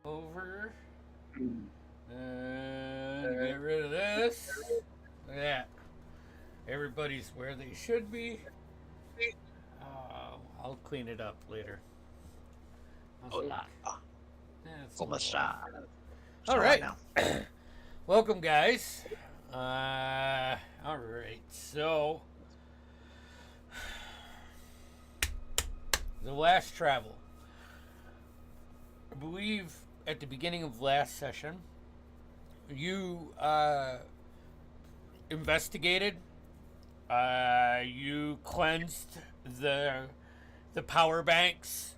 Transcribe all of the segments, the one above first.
over. And get rid of this. Look at that. Everybody's where they should be. I'll clean it up later. Hola. That's ¿Cómo está? all right. Welcome, guys. All right. So, the last travel. I believe at the beginning of last session, you investigated. You cleansed the power banks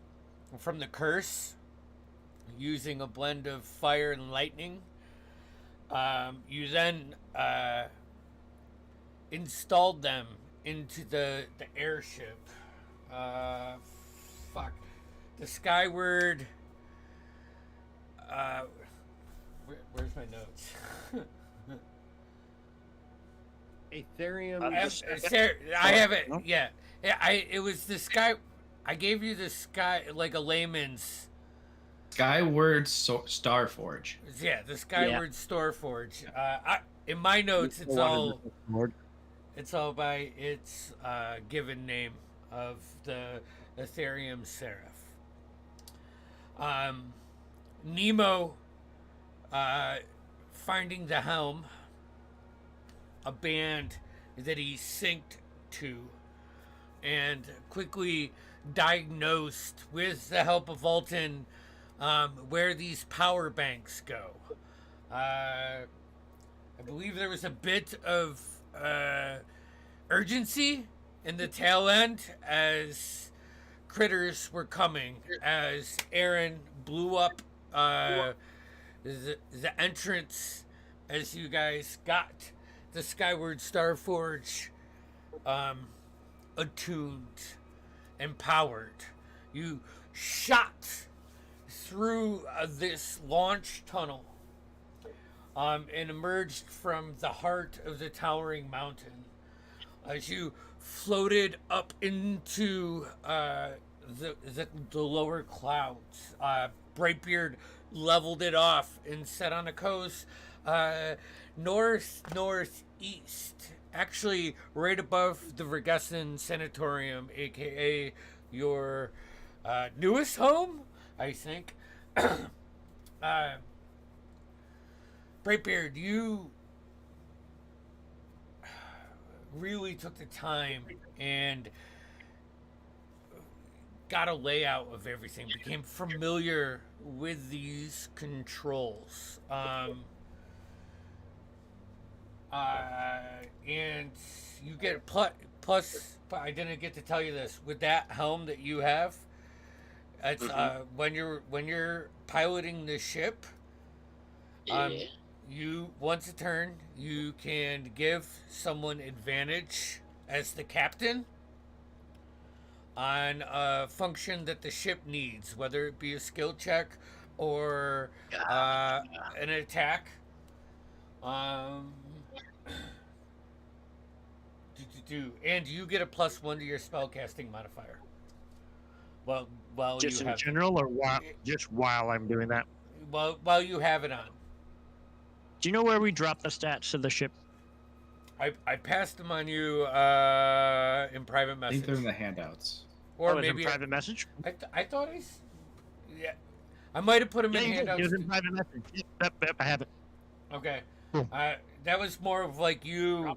from the curse using a blend of fire and lightning. You then installed them into the airship. The Skyward. Where's my notes? Ethereum. I have it. Yeah. It was the Sky. I gave you the Sky, like a layman's. Skyward Starforge. Yeah, the Skyward Starforge. In my notes, it's all by its given name of the Ethereum Seraph. Nemo, finding the helm, a band that he synced to, and quickly diagnosed with the help of Alton where these power banks go. I believe there was a bit of urgency in the tail end as critters were coming, as Aaron blew up the entrance as you guys got the Skyward Starforge attuned and powered. You shot through this launch tunnel and emerged from the heart of the towering mountain as you floated up into the lower clouds. Brightbeard leveled it off and set on a coast northeast, actually right above the Vergessen Sanatorium, aka your newest home, I think. Brightbeard, you really took the time and got a layout of everything, became familiar with these controls. And you get a plus, I didn't get to tell you this, with that helm that you have, it's when you're piloting the ship, you once a turn you can give someone advantage as the captain on a function that the ship needs, whether it be a skill check or an attack. And you get a +1 to your spellcasting modifier. Well, Just you in have general, or just while I'm doing that? while you have it on. Do you know where we drop the stats of the ship? I passed them on you in private I message. think they're in the handouts. Or it's maybe in private message. I thought yeah. I might have put them in It handouts. was in private message. Yep, I have it. Okay. Cool. That was more of like you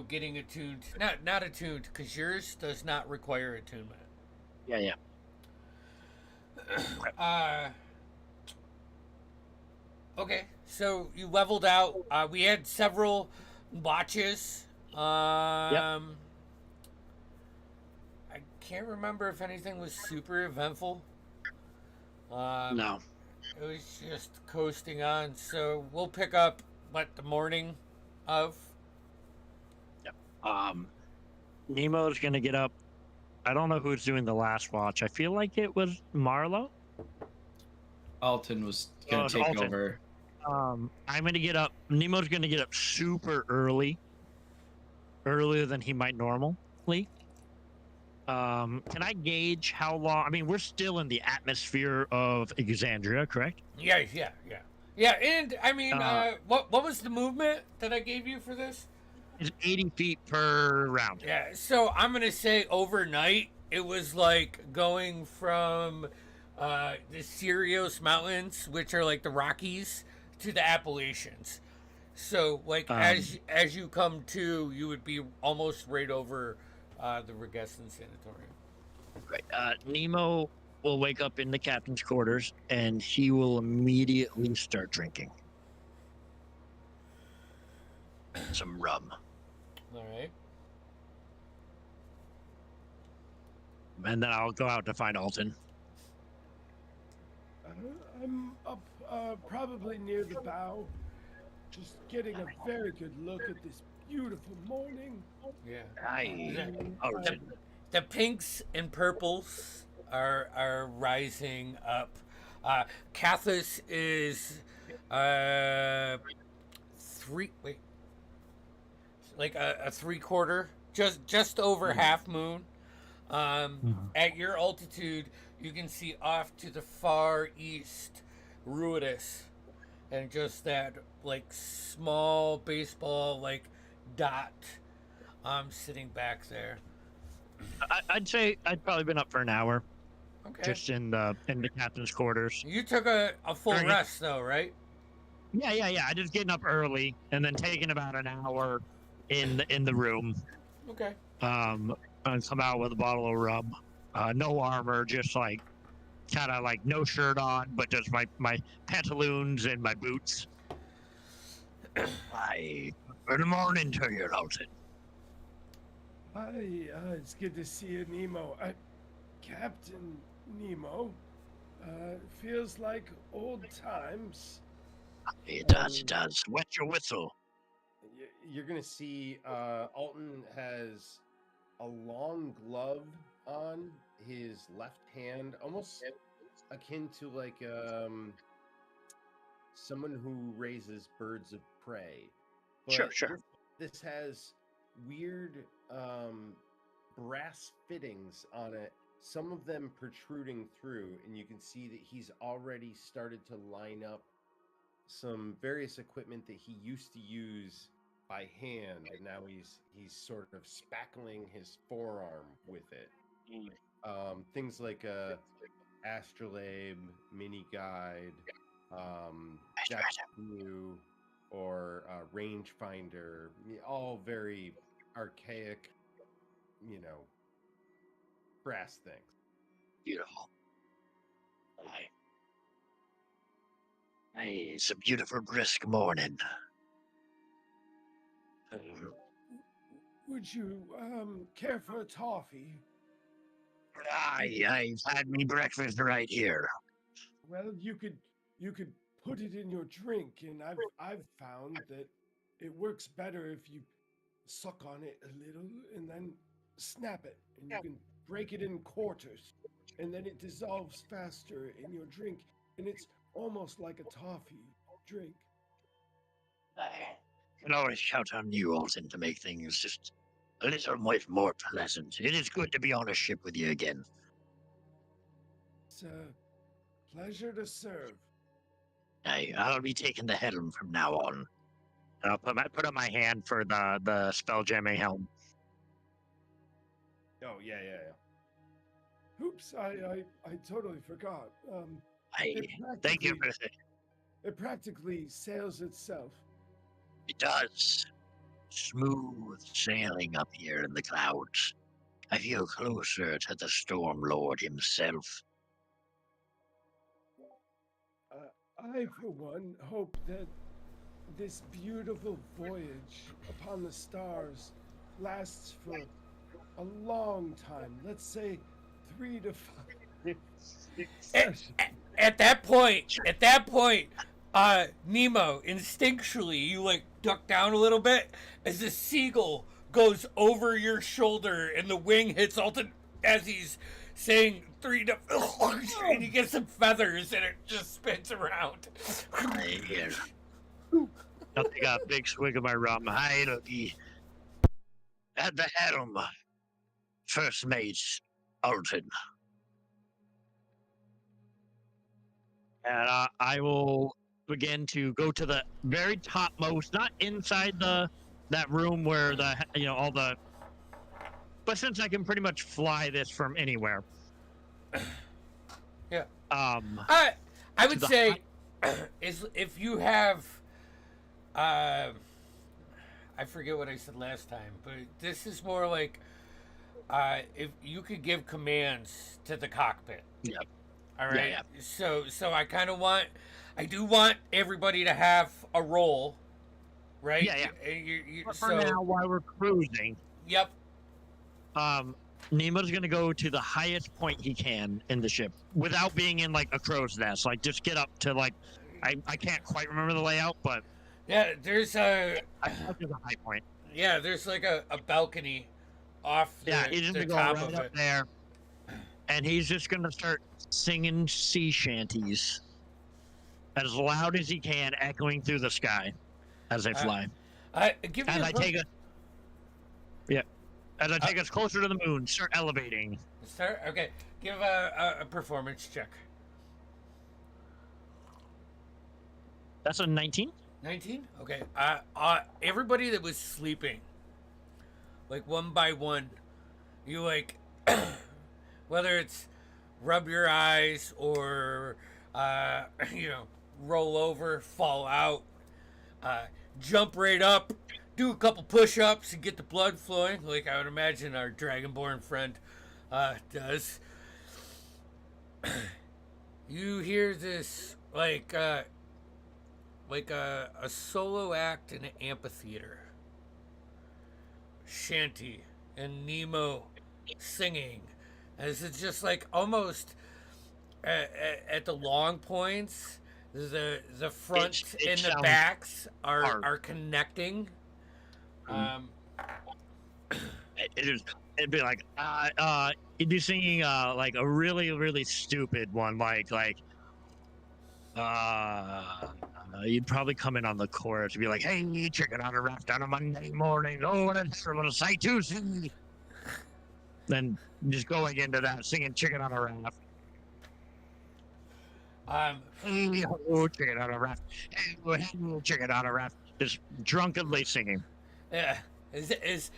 getting attuned. Not attuned, because yours does not require attunement. Yeah. Okay, so you leveled out. We had several watches. I can't remember if anything was super eventful. No. It was just coasting on. So we'll pick up the morning of. Nemo's gonna get up. I don't know who's doing the last watch. I feel like it was Marlo. Alton was gonna take Alton. over. I'm gonna get up. Nemo's gonna get up super earlier than he might normally. Can I gauge how long? I mean, we're still in the atmosphere of Exandria, correct? Yeah, yeah, yeah. Yeah, and I mean, Uh, what was the movement that I gave you for this? It's 80 feet per round. Yeah, so I'm gonna say overnight it was like going from the Sirius Mountains, which are like the Rockies, to the Appalachians. So like as you come to, you would be almost right over the Regesson Sanatorium. Right. Nemo will wake up in the captain's quarters, and he will immediately start drinking some rum. All right. And then I'll go out to find Alton. I'm up, probably near the bow, just getting a very good look at this beautiful morning. Yeah. Hi, Alton. The pinks and purples are rising up. Cathus is a 3/4, just over half moon. At your altitude, you can see off to the far east Ruidus, and just that like small baseball like dot sitting back there. I'd say I'd probably been up for an hour, Okay. just in the captain's quarters. You took a full Alright. rest though, right? Yeah. I just getting up early and then taking about an hour in the room. Okay. And come out with a bottle of rum. No armor, just like kind of like no shirt on, but just my pantaloons and my boots. Hi. Good morning to you, Alton. Hi, it's good to see you, Nemo. Captain Nemo. Feels like old times. It does. Wet your whistle. You're gonna see Alton has a long glove on his left hand, almost akin to like someone who raises birds of prey. But Sure. This has weird brass fittings on it, some of them protruding through, and you can see that he's already started to line up some various equipment that he used to use by hand, and now he's sort of spackling his forearm with it. Things like a astrolabe, mini guide, depth view, or rangefinder, all very archaic, brass things. Beautiful. Hey, it's a beautiful brisk morning. Would you care for a toffee? I've had me breakfast right here. Well, you could put it in your drink, and I've found that it works better if you suck on it a little and then snap it, and you can break it in quarters, and then it dissolves faster in your drink, and it's almost like a toffee drink. I can always count on you, Alton, to make things just a little more pleasant. It is good to be on a ship with you again. It's a pleasure to serve. I'll be taking the helm from now on. I'll put on my hand for the spell jamming helm. Oh yeah. Oops, I totally forgot. Thank you for that. It practically sails itself. It does. Smooth sailing up here in the clouds. I feel closer to the Storm Lord himself. I, for one, hope that this beautiful voyage upon the stars lasts for a long time. Let's say 3 to 5 sessions. At that point, Nemo, instinctually, you like duck down a little bit as the seagull goes over your shoulder and the wing hits Alton as he's saying 3 to, and you get some feathers and it just spins around. I'll take a big swig of my rum. Hi, looky. At the helm. First Mate Alton. And I will begin to go to the very topmost, not inside that room where all the. But since I can pretty much fly this from anywhere. Yeah. I would say, is if you have, I forget what I said last time, but this is more like, if you could give commands to the cockpit. Yep. All right. Yeah. So I kind of I do want everybody to have a role, right? Yeah. For now, while we're cruising. Yep. Nemo's gonna go to the highest point he can in the ship without being in like a crow's nest. Like just get up to like, I can't quite remember the layout, but yeah, there's a high point. Yeah, there's like a balcony off he's the gonna go top right of up it. there, and he's just gonna start singing sea shanties as loud as he can, echoing through the sky as they fly. As I take us closer to the moon, start elevating. Okay, give a performance check. That's a 19. 19? Okay. Everybody that was sleeping, like one by one, you like, whether it's rub your eyes or, roll over, fall out, jump right up, do a couple push-ups and get the blood flowing, like I would imagine our Dragonborn friend does. You hear this like a solo act in an amphitheater. Shanty and Nemo singing, as it's just like almost at the long points, the front and the backs are connecting. It'd be like you'd be singing like a really, really stupid one, like you'd probably come in on the chorus and be like, "Hey, chicken on a raft on a Monday morning. Oh, what a terrible sight to see." Then just going into that, singing "Chicken on a Raft." Hey, oh, chicken on a raft. Hey, oh, chicken on a raft. Just drunkenly singing. Yeah, as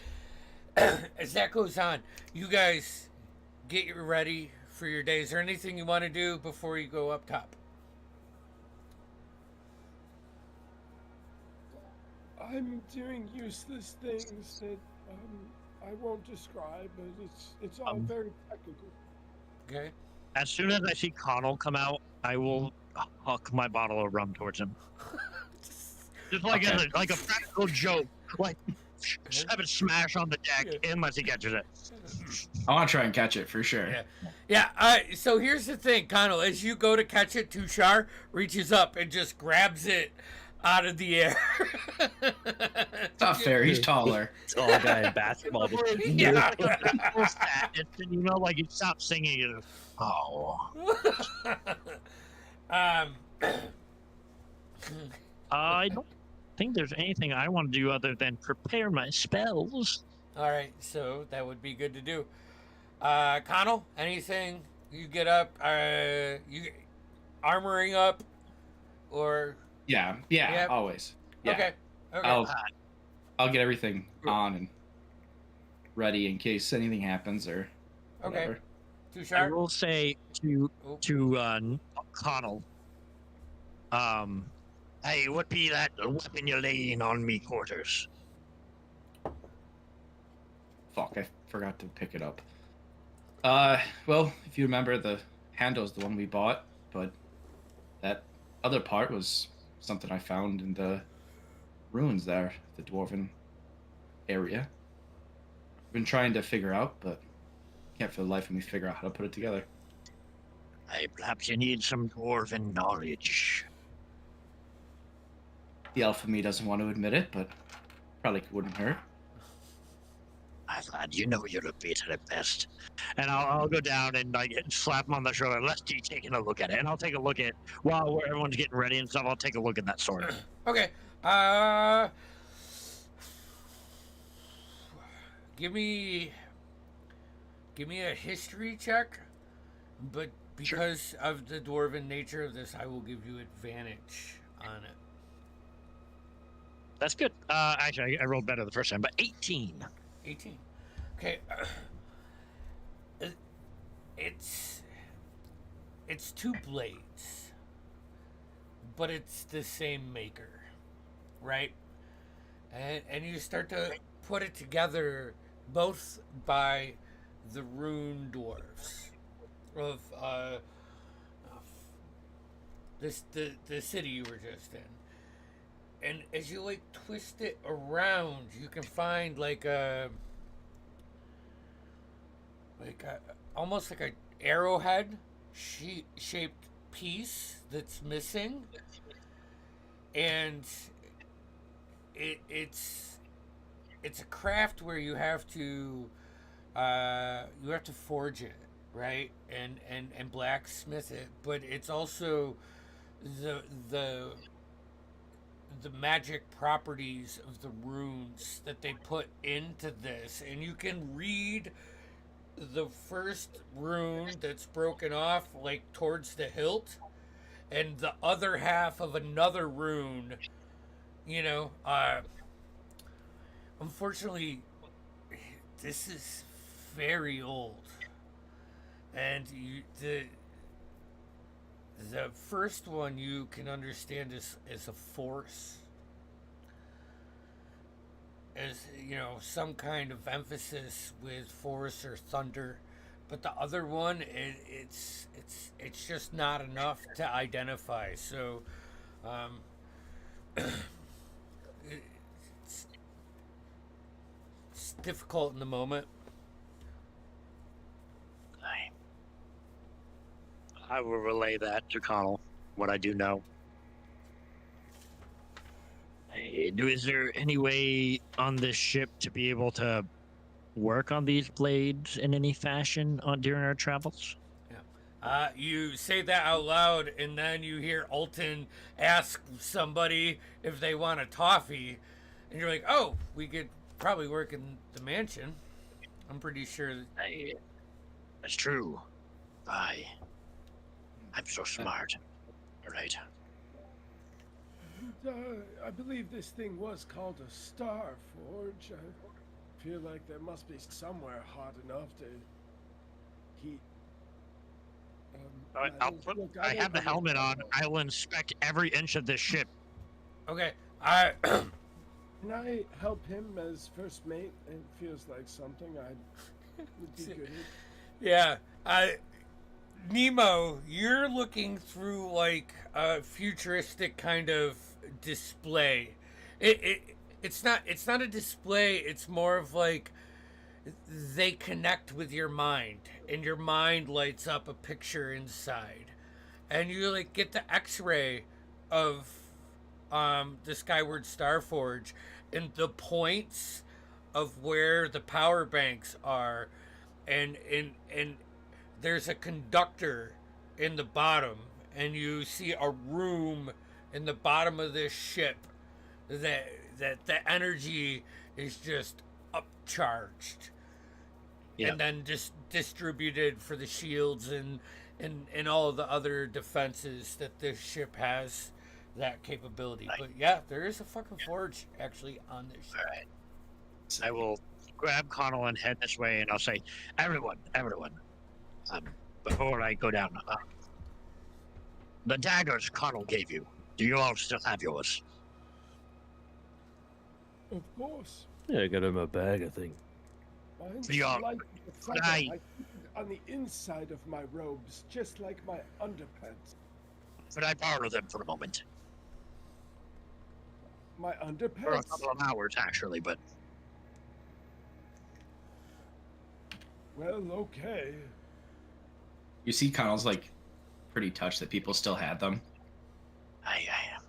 that goes on, you guys get ready for your day. Is there anything you want to do before you go up top? I'm doing useless things that I won't describe, but it's all very technical. Okay. As soon as I see Connell come out, I will huck my bottle of rum towards him. Just like Okay. like a practical joke, like have it smash on the deck unless he catches it. I want to try and catch it for sure. Yeah. So here's the thing, Connell. As you go to catch it, Tushar reaches up and just grabs it out of the air. It's not fair. He's taller. Tall guy in basketball. Yeah. You know, like you stop singing. And, oh. I don't think there's anything I want to do other than prepare my spells. All right, so that would be good to do. Connell, anything? You get up, you armoring up, or Yeah, always. Yeah. Okay. I'll get everything on and ready in case anything happens or whatever. Too I sharp. will say to Connell, hey, what be that weapon you're laying on me quarters? Fuck, I forgot to pick it up. Well, if you remember, the handle's the one we bought, but that other part was something I found in the ruins there, the dwarven area. I've been trying to figure out, but can't for the life of me figure out how to put it together. Hey, perhaps you need some dwarven knowledge. The elf in me doesn't want to admit it, but probably wouldn't hurt. I'm glad you know you're a bit at best. And I'll go down and like slap him on the shoulder. Let's keep taking a look at it. And I'll take a look at, while everyone's getting ready and stuff, I'll take a look at that sword. Okay. Give me give me a history check, but because of the dwarven nature of this, I will give you advantage on it. That's good. Actually, I rolled better the first time, but 18. 18. Okay. It's two blades, but it's the same maker, right? And you start to put it together, both by the rune dwarves of the city you were just in. And as you like twist it around, you can find like a almost like a arrowhead shaped piece that's missing, and it's a craft where you have to forge it, right, and blacksmith it, but it's also the magic properties of the runes that they put into this, and you can read the first rune that's broken off like towards the hilt, and the other half of another rune, unfortunately this is very old, and the first one you can understand is a force, as some kind of emphasis with force or thunder, but the other one it's just not enough to identify. So it's difficult in the moment. I will relay that to Connell, what I do know. Is there any way on this ship to be able to work on these blades in any fashion during our travels? Yeah. You say that out loud, and then you hear Alton ask somebody if they want a toffee, and you're like, oh, we could probably work in the mansion. I'm pretty sure that's true. I'm so smart. All right. I believe this thing was called a star forge. I feel like there must be somewhere hot enough to heat. I have the helmet on. I will inspect every inch of this ship. Okay. Can I help him as first mate? It feels like something I would be good at. Yeah. Nemo, you're looking through like a futuristic kind of display. It's not a display, it's more of like they connect with your mind, and your mind lights up a picture inside, and you like get the x-ray of the Skyward Starforge and the points of where the power banks are, and there's a conductor in the bottom, and you see a room in the bottom of this ship that the energy is just upcharged, and then just distributed for the shields and all of the other defenses that this ship has that capability. Right. But yeah, there is a fucking forge actually on this ship. All right. So I will grab Connell and head this way, and I'll say, everyone. Before I go down, the daggers Connell gave you, do you all still have yours? Of course. Yeah, I got in my bag, I think. Mine's Beyond. like the feather. I keep it on the inside of my robes, just like my underpants. Could I borrow them for a moment? My underpants? For a couple of hours, actually, but... Well, okay. You see Connell's like pretty touched that people still had them. I am.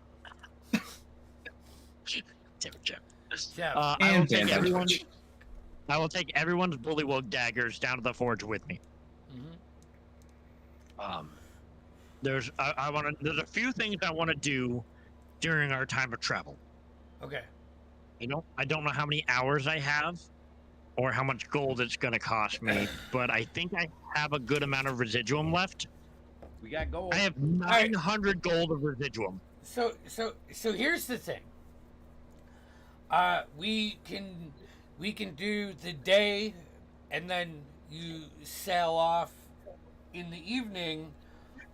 Jeff. Yeah. I will take everyone's bullywug daggers down to the forge with me. Mm-hmm. There's a few things I want to do during our time of travel. Okay. I don't know how many hours I have, or how much gold it's going to cost me, but I think I have a good amount of residuum left. We got gold. I have 900 gold of residuum. So here's the thing. We can do the day, and then you sail off in the evening,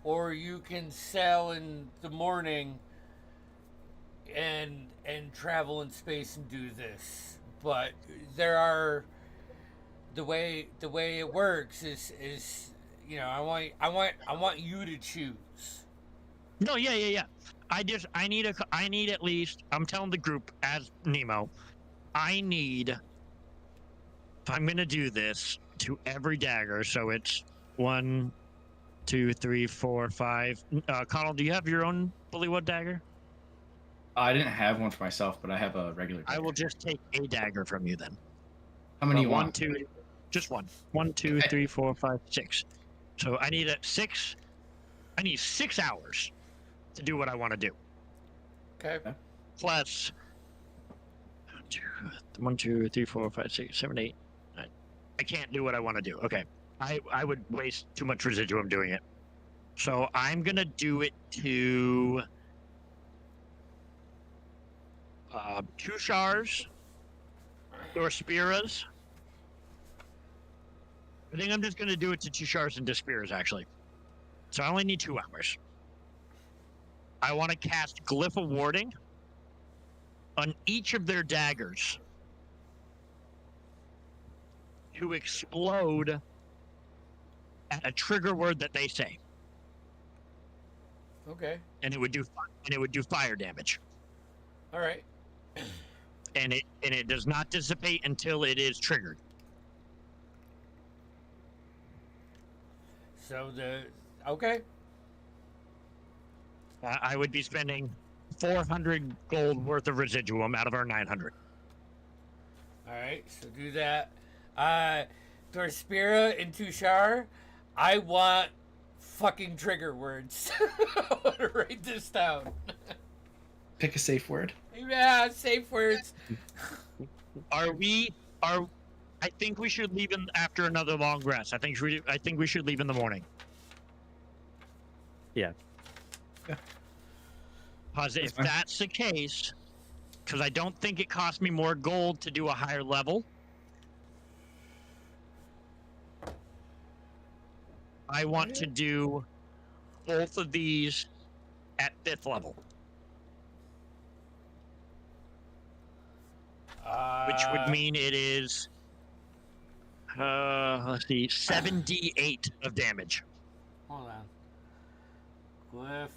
or you can sail in the morning and travel in space and do this. But there are the way it works is I want you to choose. No, yeah. I need at least, I'm telling the group as Nemo, I need, if I'm going to do this, to every dagger, so it's 1, 2, 3, 4, 5. Connell, do you have your own bullywud dagger? I didn't have one for myself, but I have a regular dagger. I will just take a dagger from you then. How many you One, want? two, just one. 1, 2, 3, 4, 5, 6. So I need 6. I need 6 hours to do what I want to do. Okay. Plus 1, 2, 3, 4, 5, 6, 7, 8, 9. I can't do what I want to do. Okay. I would waste too much residuum doing it. So I'm gonna do it to 2 Shars or Spiras. I think I'm just gonna do it to 2 Shars and Despiras actually. So I only need 2 hours. I want to cast Glyph of Warding on each of their daggers to explode at a trigger word that they say, Okay. and it would do fire damage, All right. and it does not dissipate until it is triggered. So okay. I would be spending 400 gold worth of residuum out of our 900. All right. So do that. Dorspira and Tushar, I want fucking trigger words. I want to write this down. Pick a safe word. Yeah, safe words. I think we should leave after another long rest. I think we should leave in the morning. Yeah. Because if that's the case, because I don't think it costs me more gold to do a higher level, I want to do both of these at 5th level. Which would mean it is, let's see, 7d8 of damage. Hold on. Glyph.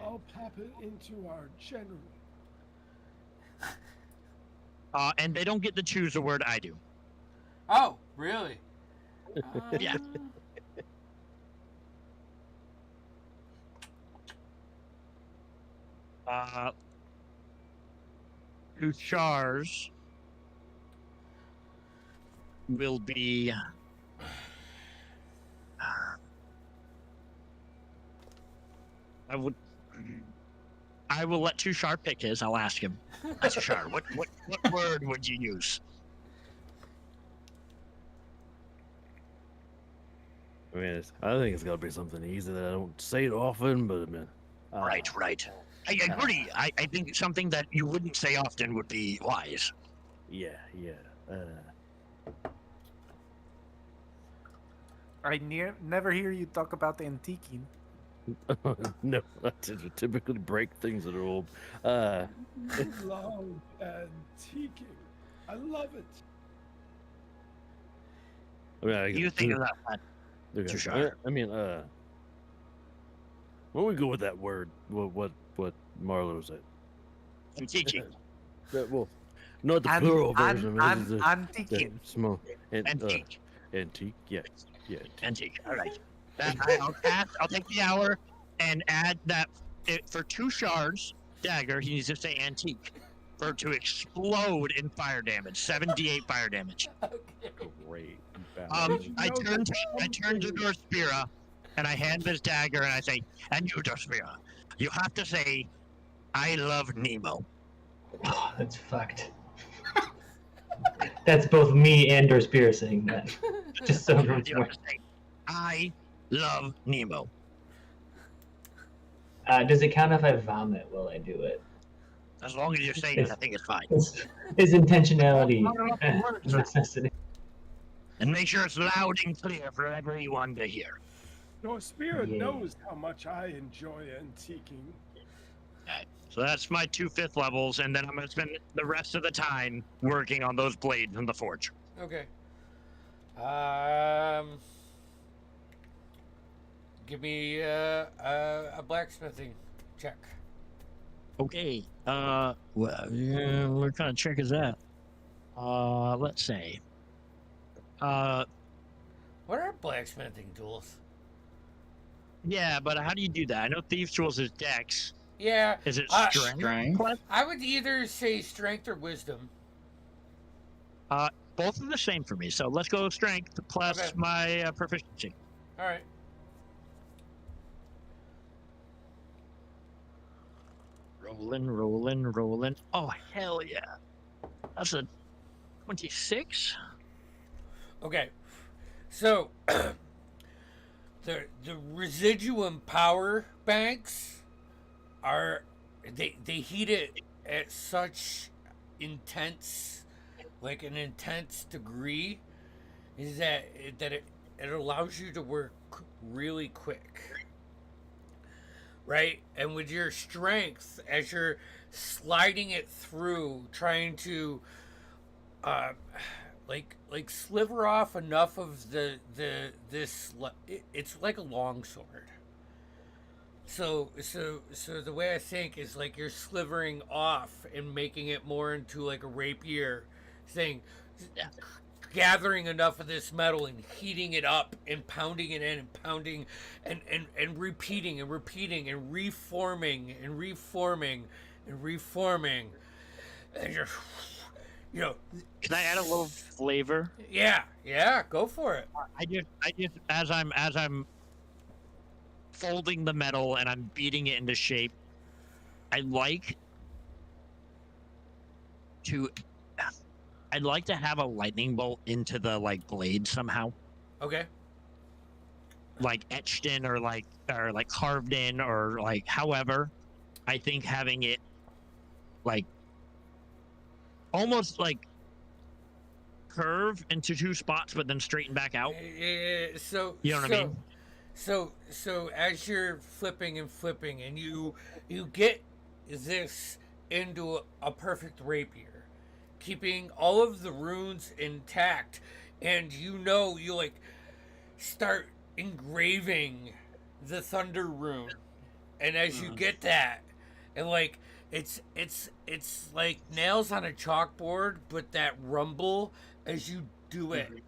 I'll pop it into our general. And they don't get to choose the word I do. Oh, really? Yeah. Tushars will be I will let Tushar pick his. I'll ask him. Tushar, what word would you use? I mean, I think it's got to be something easy that I don't say it often, but I mean. Right. I agree. I think something that you wouldn't say often would be wise. Yeah. I never hear you talk about antiquing. No, I typically break things that are old. Love antiquing. I love it. I mean, You think of that. Okay. Tushar. I mean, where we go with that word? What Marlo said? Antiquing. Well, not the plural version. Antiquing. Small. Antique. Antique. Yeah. Antique. All right. I'll take the hour and add that for 2 Shards dagger. He needs to say antique to explode in fire damage. 7d8 fire damage. Great. I turn to Dorspira and I hand this dagger and I say, and you, Dorspira, you have to say, I love Nemo. Oh, that's fucked. That's both me and Dorspira saying that. Just so everyone's You aware. have to say, I love Nemo. Does it count if I vomit while I do it? As long as you're saying it, I think it's fine. Is intentionality a necessity? And make sure it's loud and clear for everyone to hear. Your spirit Yeah. knows how much I enjoy antiquing. Okay. So that's my 2 5th levels, and then I'm going to spend the rest of the time working on those blades in the forge. Okay. Give me a blacksmithing check. Okay. Well, what kind of check is that? Let's say. What are blacksmithing tools? Yeah, but how do you do that? I know thieves' tools is dex. Yeah. Is it strength? Strength? I would either say strength or wisdom. Both are the same for me. So let's go strength plus Okay. my proficiency. All right. Rolling. Oh, hell yeah. That's a 26? Okay. So the residuum power banks are they heat it at such intense, like an intense degree, is that it allows you to work really quick, right? And with your strength, as you're sliding it through, trying to like sliver off enough of it's like a long sword. So the way I think is like you're slivering off and making it more into like a rapier thing, gathering enough of this metal and heating it up and pounding it in and pounding and repeating and repeating and reforming and reforming and reforming, and you're, you know. Can I add a little flavor? Yeah, go for it. I just as I'm folding the metal and I'm beating it into shape, I'd like to have a lightning bolt into the like blade somehow, Okay. like etched in or like carved in or like however. I think having it like almost like curve into 2 spots but then straighten back out. So You know what I mean? So as you're flipping and you get this into a perfect rapier, keeping all of the runes intact, and you like start engraving the thunder rune, and as you get that, and like it's like nails on a chalkboard, but that rumble as you do it,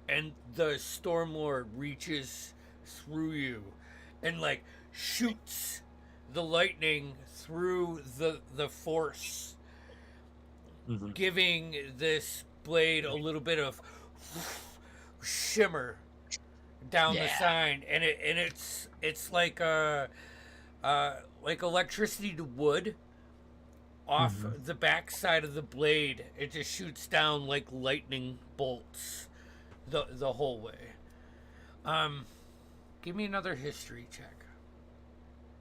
and the Stormlord reaches through you and like shoots the lightning through the force, giving this blade a little bit of shimmer down the side, and it's like like electricity to wood off the back side of the blade. It just shoots down like lightning bolts the whole way. Give me another history check.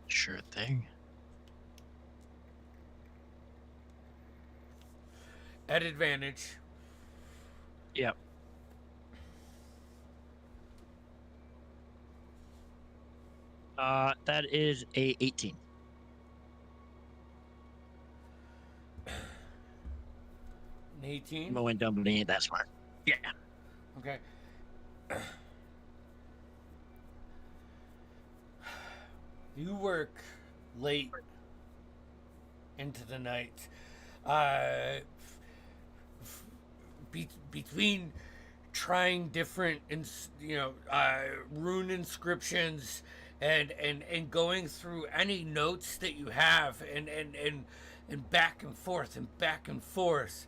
Sure thing. At advantage. Yep. That is a 18. An 18? Mo and Dumbledore ain't that smart. Yeah. Okay. You work late into the night. Between trying different, rune inscriptions and going through any notes that you have and back and forth and back and forth.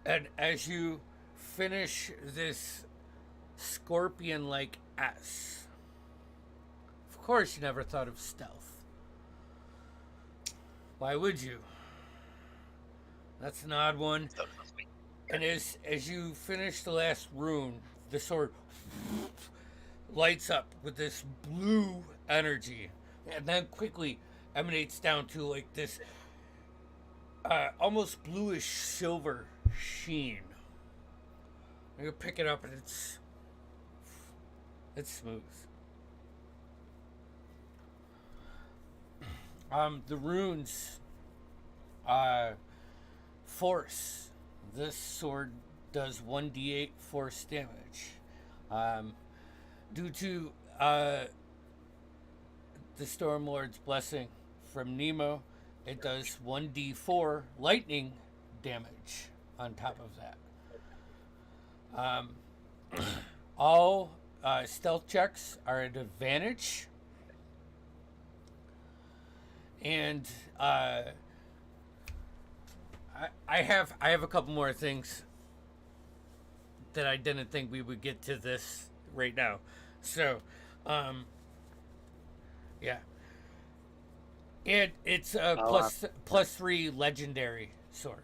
And as you finish this scorpion-like S. Of course, you never thought of stealth. Why would you? That's an odd one. And as you finish the last rune, the sword lights up with this blue energy, and then quickly emanates down to like this almost bluish silver sheen. You pick it up and it's smooth. The runes force. This sword does 1d8 force damage. Due to the Stormlord's blessing from Nemo, it does 1d4 lightning damage on top of that. All stealth checks are at advantage. And I have a couple more things that I didn't think we would get to this right now. So, yeah. It's a plus 3 legendary sword.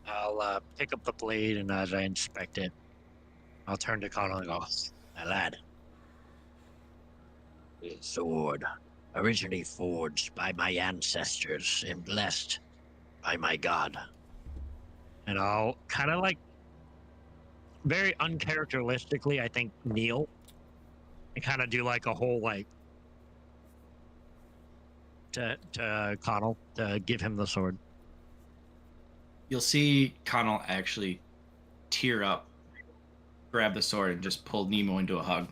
I'll pick up the blade, and as I inspect it, I'll turn to Connell and go, "My lad, this sword, originally forged by my ancestors and blessed by my god." And I'll kind of like, very uncharacteristically, I think, kneel and kind of do like a whole like to Connell to give him the sword. You'll see Connell actually tear up, grab the sword, and just pull Nemo into a hug.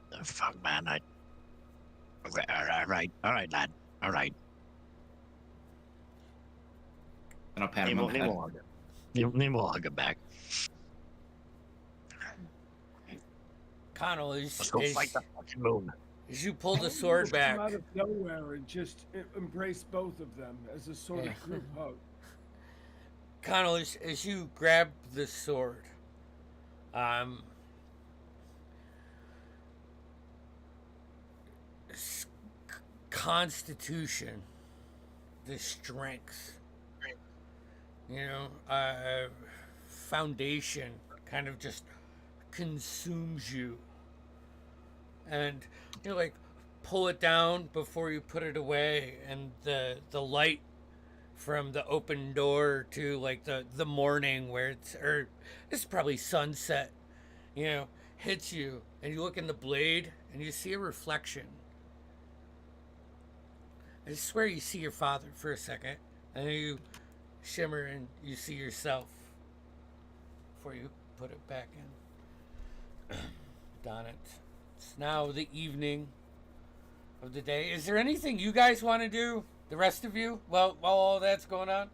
The fuck, man! Okay, all right, lad, all right. And I'll pat him on the head. Nemo will hug him back. Connell, Let's go fight the fucking moon. as you pull the sword back, Come out of nowhere and just embrace both of them as a sort of group hug. Connell, as you grab the sword, constitution, the strength, foundation kind of just consumes you. And like pull it down before you put it away, and the light from the open door to like the morning where it's probably sunset, hits you, and you look in the blade and you see a reflection. I swear you see your father for a second, and then you shimmer and you see yourself before you put it back in. Darn it. It's now the evening of the day. Is there anything you guys want to do? The rest of you? While all that's going on?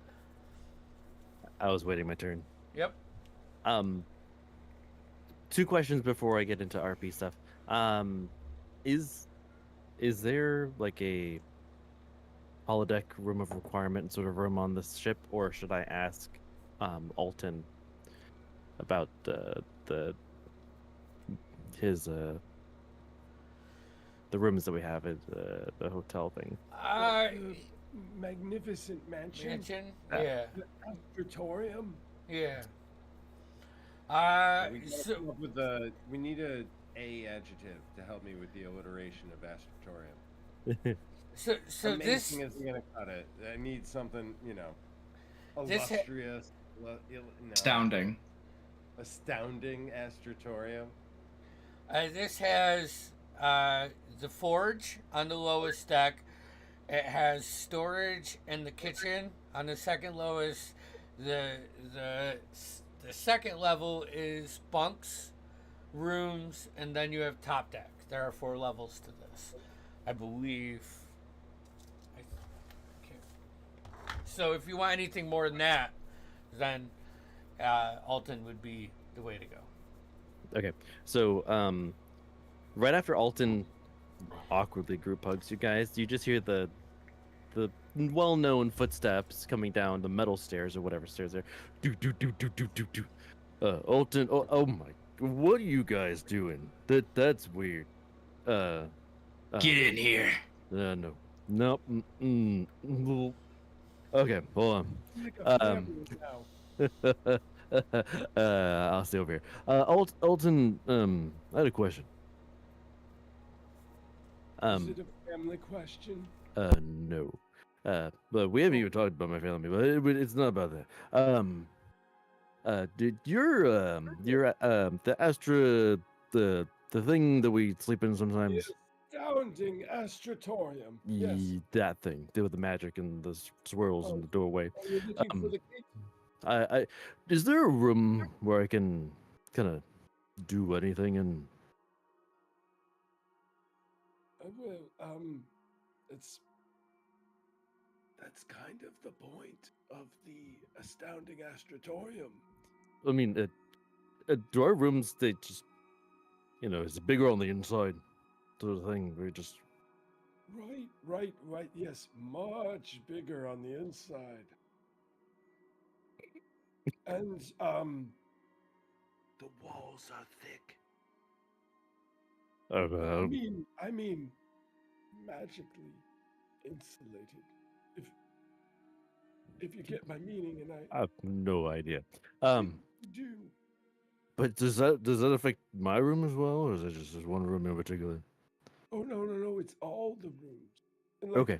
I was waiting my turn. Yep. 2 questions before I get into RP stuff. Is there like a holodeck room of requirement sort of room on this ship, or should I ask Alton about the rooms that we have at the hotel thing? Magnificent mansion. Yeah. The auditorium. Yeah. We need a adjective to help me with the alliteration of astratorium. So this isn't gonna cut it. I need something, This illustrious, Astounding. astounding astratorium. this has the forge on the lowest deck. It has storage in the kitchen on the second lowest. The second level is bunks, rooms, and then you have top deck. There are 4 levels to this, I believe. So if you want anything more than that, then Alton would be the way to go. Okay, so right after Alton awkwardly group hugs you guys, you just hear the well-known footsteps coming down the metal stairs or whatever stairs there. Do do do do do do do. Alton. Oh my. What are you guys doing? That's weird. Get in here. No. Nope. Well, okay, hold on. Like a family now. I'll stay over here. Alton, I had a question. Is it a family question? No. But we haven't even talked about my family, but it's not about that. Did your the Astra, the thing that we sleep in sometimes? The astounding Astratorium. Yes. That thing, with the magic and the swirls in the doorway. Are you looking for the gate? Is there a room where I can kind of do anything and? That's kind of the point of the astounding Astratorium. I mean, do our rooms, they just, it's bigger on the inside, sort of thing. We just. Right. Yes, much bigger on the inside. And the walls are thick. I mean, magically insulated. If you get my meaning, and I have no idea. you do. But does that affect my room as well, or is it just one room in particular? Oh no! It's all the rooms. And Okay.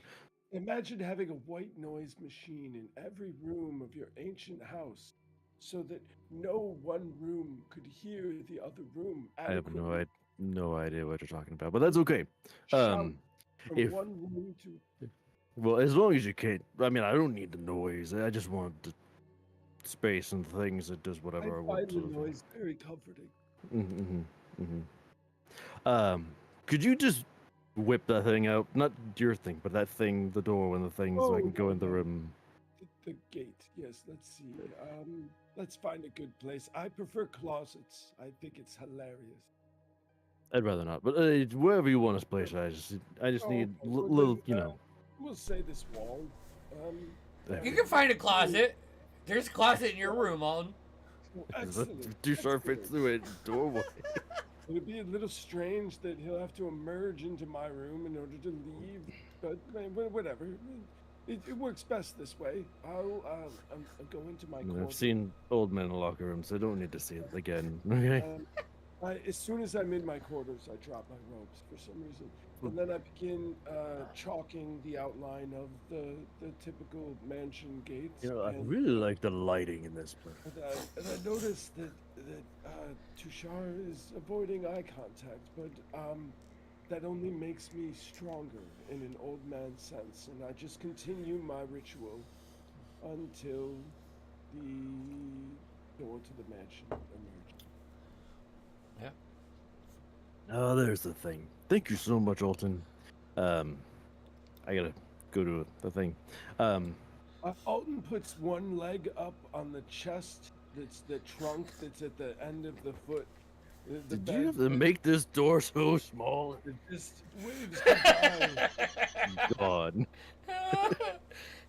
Imagine having a white noise machine in every room of your ancient house, so that no one room could hear the other room. I have adequately. no idea what you're talking about, but that's okay. Shout from if- one room to Well, as long as you can't. I mean, I don't need the noise. I just want the space and things that does whatever I I want. find the sort of thing. noise very comforting. Could you just whip that thing out? Not your thing, but that thing, the door and the thing, so I can go in the room. The gate, yes. Let's see. Let's find a good place. I prefer closets. I think it's hilarious. I'd rather not, but wherever you want us place, I just need Okay, well, little, then, We'll say this wall. There. You can find a closet. There's a closet in your room, Alton. Excellent. Too sharp fits through a doorway. It'd be a little strange that he'll have to emerge into my room in order to leave, but whatever. It works best this way. I'll go into my corner. I've seen old men in locker rooms. I don't need to see it again. Okay. As soon as I'm in my quarters, I drop my robes for some reason, and then I begin chalking the outline of the typical mansion gates. I really like the lighting in this place. And I noticed that Tushar is avoiding eye contact, but that only makes me stronger in an old man sense, and I just continue my ritual until the door to the mansion emerges. Yeah. Oh, there's the thing. Thank you so much, Alton. I gotta go to the thing. Alton puts one leg up on the chest. That's the trunk that's at the end of the foot. The Did you have to make this door so small? It just waves goodbye. God.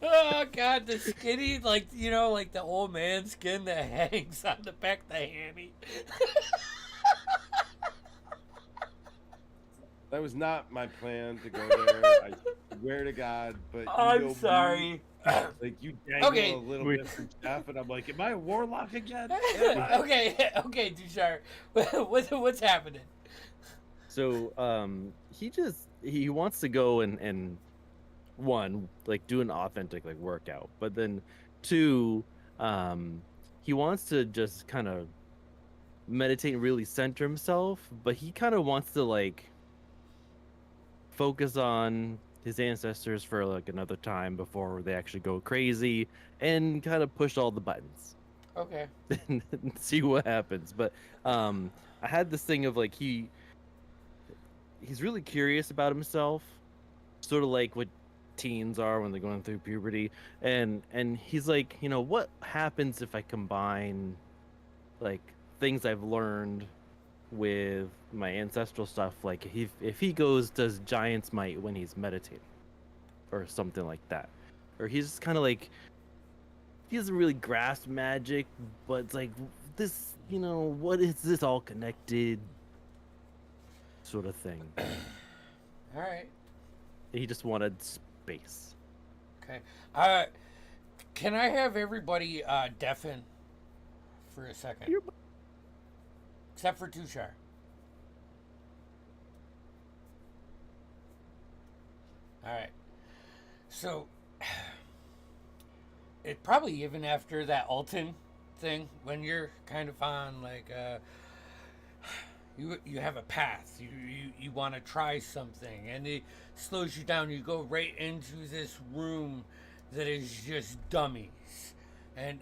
Oh God, the skinny, like the old man skin that hangs on the back of the hammy. That was not my plan to go there. I swear to God, but I'm sorry. Like you dangle Okay. a little bit from Jeff, and I'm like, am I a warlock again? okay, Dushar. What's happening? So, he wants to go and one, like, do an authentic workout, but then two, he wants to just kind of meditate and really center himself, but he kind of wants to focus on his ancestors for another time before they actually go crazy and kind of push all the buttons. Okay. And see what happens. But I had this thing of he's really curious about himself, sort of like what teens are when they're going through puberty, and he's like, what happens if I combine things I've learned with my ancestral stuff, if he does giant's might when he's meditating or something like that, or he's kind of he doesn't really grasp magic, but it's this, what is this all connected sort of thing? All right. He just wanted space. Okay. Can I have everybody deafen for a second? Except for Tushar. All right. So, it probably even after that Alton thing, when you're kind of on like you have a path, you want to try something, and it slows you down. You go right into this room that is just dummies, and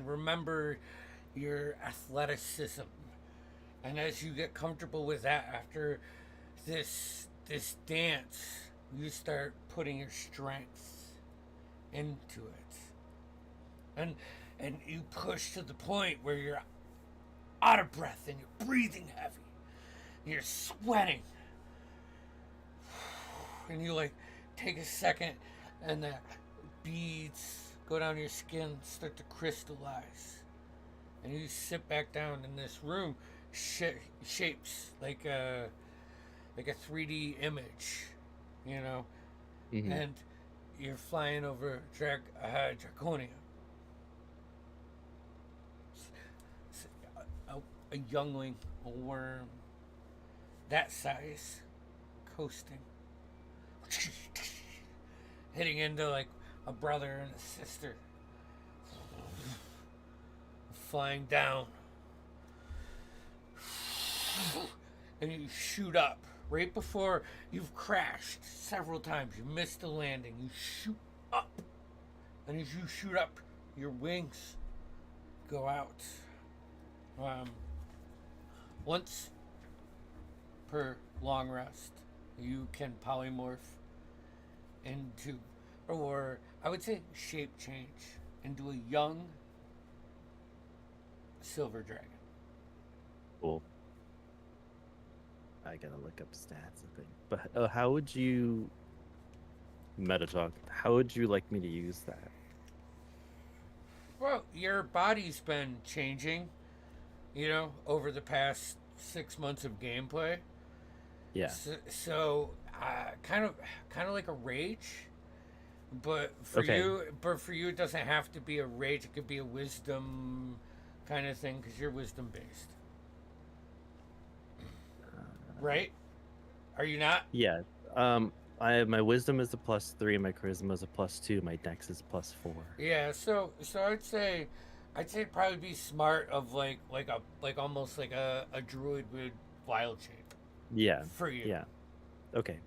remember your athleticism, and as you get comfortable with that after this dance, you start putting your strength into it, and you push to the point where you're out of breath and you're breathing heavy, and you're sweating, and you like take a second, and the beads go down your skin, start to crystallize, and you sit back down in this room, shapes like a 3D image, Mhm. and you're flying over Draconia. A youngling, a worm, that size, coasting, hitting into like a brother and a sister, flying down, and you shoot up right before you've crashed several times. You missed the landing. You shoot up, and as you shoot up, your wings go out. Once per long rest, you can polymorph into, or I would say shape change into a young silver dragon. Cool. I gotta look up stats, I think. But how would you, Metatalk, how would you like me to use that? Well, your body's been changing, over the past 6 months of gameplay. Yeah. So kind of like a rage, but for Okay. you, it doesn't have to be a rage. It could be a wisdom kind of thing because you're wisdom based, right? Are you not? Yeah. My wisdom is a +3, my charisma is a +2, my dex is +4. Yeah. So I'd say it'd probably be smart of like almost like a druid with wild shape. Yeah. For you. Yeah. Okay.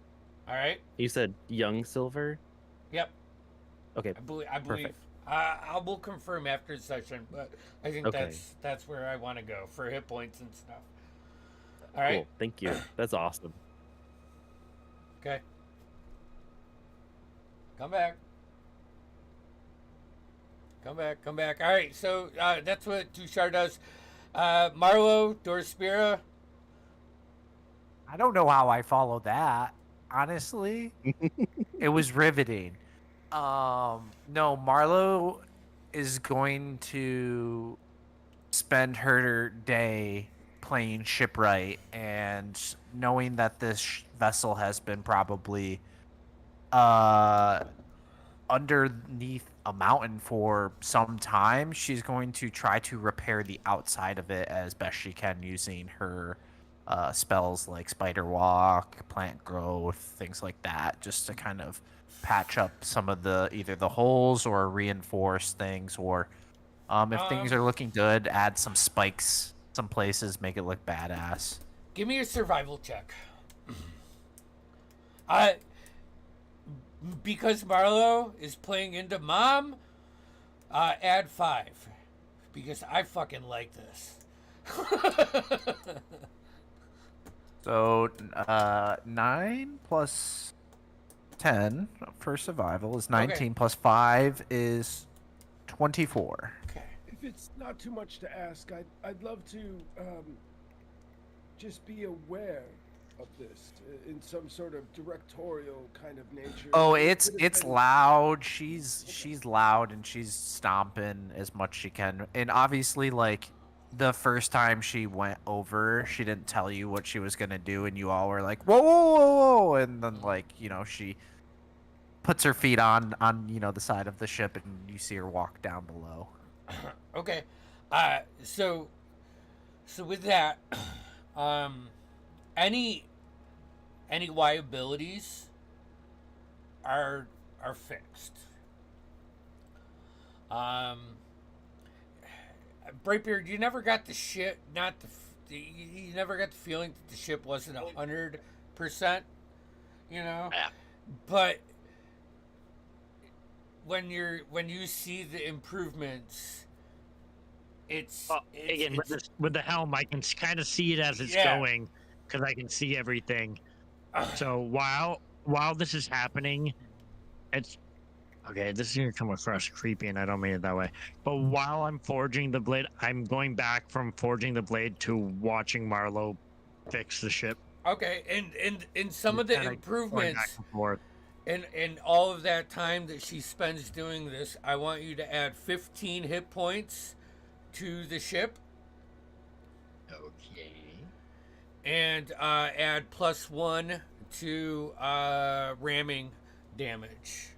All right. You said young silver? Yep. Okay. I believe. Perfect. I will confirm after the session, but I think Okay. that's where I want to go for hit points and stuff. All right. Cool. Thank you. That's awesome. Okay. Come back. Come back. All right. So that's what Tushar does. Marlo, Dorspira. I don't know how I followed that. Honestly, it was riveting. No, Marlo is going to spend her day playing shipwright and knowing that this vessel has been probably underneath a mountain for some time. She's going to try to repair the outside of it as best she can using her spells like spider walk, plant growth, things like that, just to kind of patch up some of either the holes or reinforce things, or if things are looking good, add some spikes some places, make it look badass. Give me a survival check. Because Marlo is playing into mom, add 5. Because I fucking like this. So 9 plus 10 for survival is 19, Okay. plus 5 is 24. Okay. If it's not too much to ask, I'd love to just be aware of this in some sort of directorial kind of nature. Oh, It it's could have been- loud. She's loud and she's stomping as much as she can. And obviously, like, the first time she went over, she didn't tell you what she was gonna do, and you all were like, "Whoa, whoa, whoa, whoa!" And then, like, she puts her feet on the side of the ship, and you see her walk down below. Okay. So with that, any liabilities are fixed. Brightbeard, you never got the shit. You never got the feeling that the ship wasn't 100%. Yeah. But when you see the improvements, Again, with the helm, I can kind of see it as it's going because I can see everything. So while this is happening, it's okay. This is gonna come across creepy, and I don't mean it that way. But while I'm forging the blade, I'm going back from forging the blade to watching Marlowe fix the ship. Okay, and some of the Kinda going improvements. back and forth. And all of that time that she spends doing this, I want you to add 15 hit points to the ship. Okay. And add +1 to ramming damage.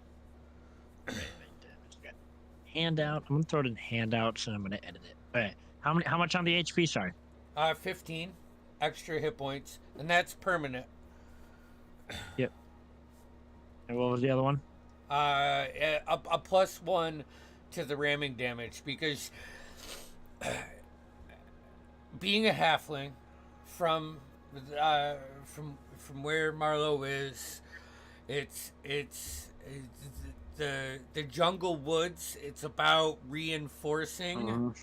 Handout. I'm gonna throw it in handouts, and I'm gonna edit it. Okay. How much on the HP? Sorry. 15 extra hit points, and that's permanent. Yep. And what was the other one? A +1 to the ramming damage, because being a halfling from where Marlowe is, it's the jungle woods. It's about reinforcing,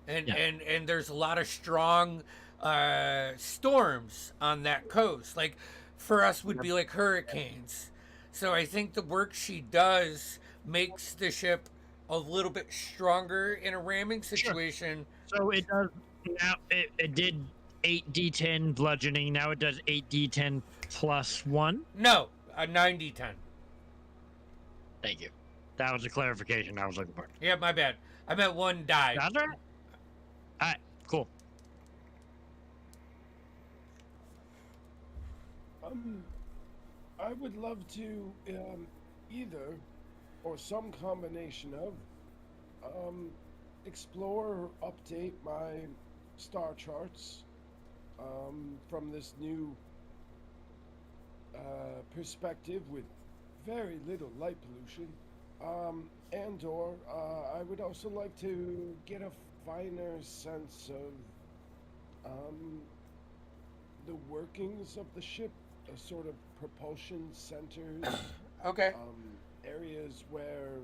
and there's a lot of strong storms on that coast. Like for us would be like hurricanes. So I think the work she does makes the ship a little bit stronger in a ramming situation. Sure. So it does now. It did 8d10 bludgeoning. Now it does 8d10 +1. No, a 9d10. Thank you. That was the clarification I was looking for. Yeah, my bad. I meant one die. That's all right. All right, cool. I would love to either, or some combination of, explore or update my star charts from this new perspective with very little light pollution, and or I would also like to get a finer sense of the workings of the ship, a sort of propulsion centers. Okay. Areas where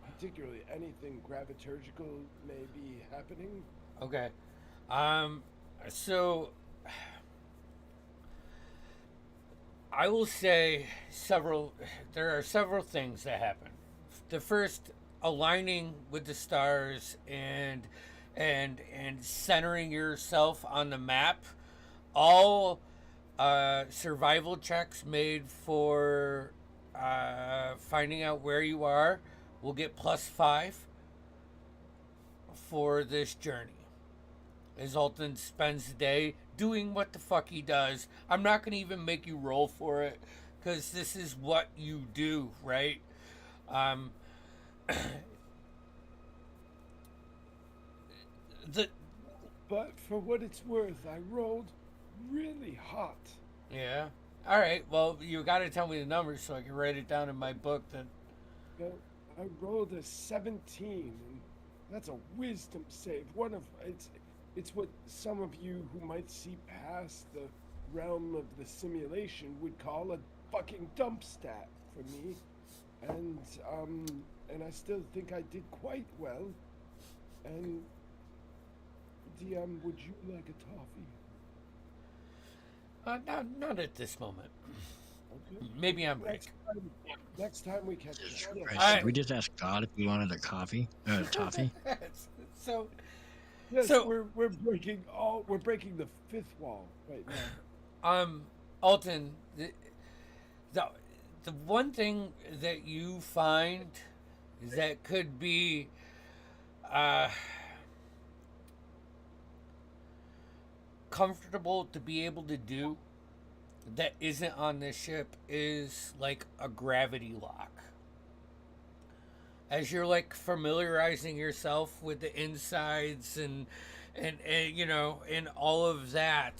particularly anything graviturgical may be happening. Okay. So I will say there are several things that happen. The first, aligning with the stars and centering yourself on the map. All survival checks made for finding out where you are will get +5 for this journey. As Alton spends the day doing what the fuck he does. I'm not going to even make you roll for it, because this is what you do, right? But for what it's worth, I rolled really hot. Yeah. All right. Well, you got to tell me the numbers so I can write it down in my book. Then. I rolled a 17, and that's a wisdom save. It's what some of you who might see past the realm of the simulation would call a fucking dump stat for me, and I still think I did quite well. And DM, would you like a toffee? Not at this moment. Okay. Maybe I'm break. Next time we catch up. Christ, did we just ask God if we wanted a coffee? Toffee? So. Yes, So we're breaking the fifth wall right now. Alton, the one thing that you find that could be comfortable to be able to do that isn't on this ship is like a gravity lock. As you're like familiarizing yourself with the insides and you know, and all of that,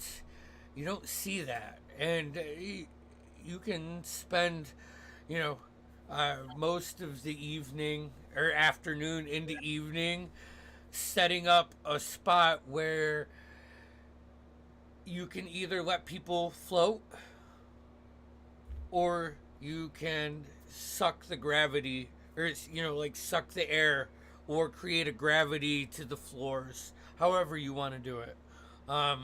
you don't see that, and you can spend, you know, most of the evening or afternoon into evening setting up a spot where you can either let people float or you can suck the gravity, or you know, like suck the air, or create a gravity to the floors, however you want to do it. Of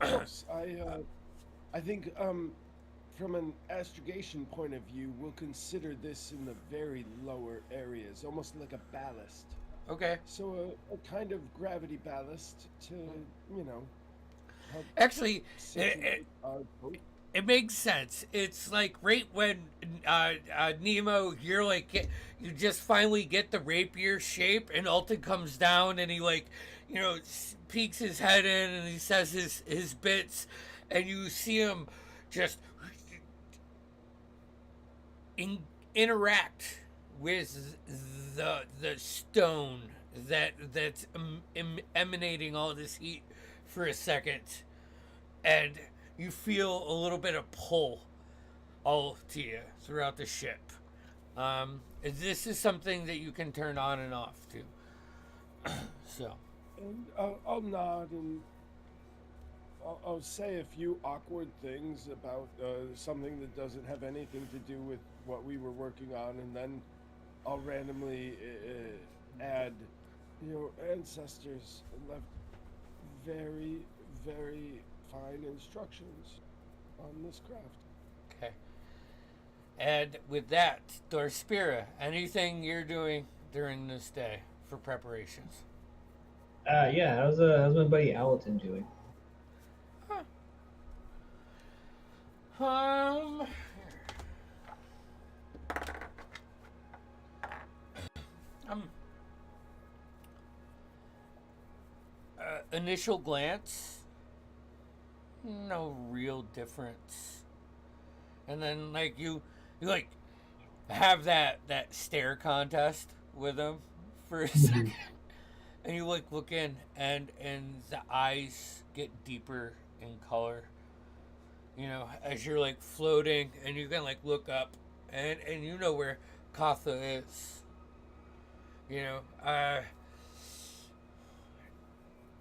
course, I think from an astrogation point of view, we'll consider this in the very lower areas, almost like a ballast. Okay. So a kind of gravity ballast to, you know, help Actually, situate our boat. it makes sense. It's like right when Nemo, you're like, you just finally get the rapier shape, and Alton comes down and he like, you know, peeks his head in and he says his bits, and you see him just interact with the stone that's emanating all this heat for a second, and you feel a little bit of pull all to you throughout the ship. This is something that you can turn on and off to. So. And I'll nod and I'll say a few awkward things about something that doesn't have anything to do with what we were working on, and then I'll randomly add, your ancestors left very, very fine instructions on this craft. Okay. And with that, Dorspira, anything you're doing during this day for preparations? Yeah, how's my buddy Allerton doing? Initial glance, no real difference. And then like you like have that stare contest with him for a second, and you like look in, and the eyes get deeper in color. You know, as you're like floating, and you can like look up, and you know where Katha is. You know,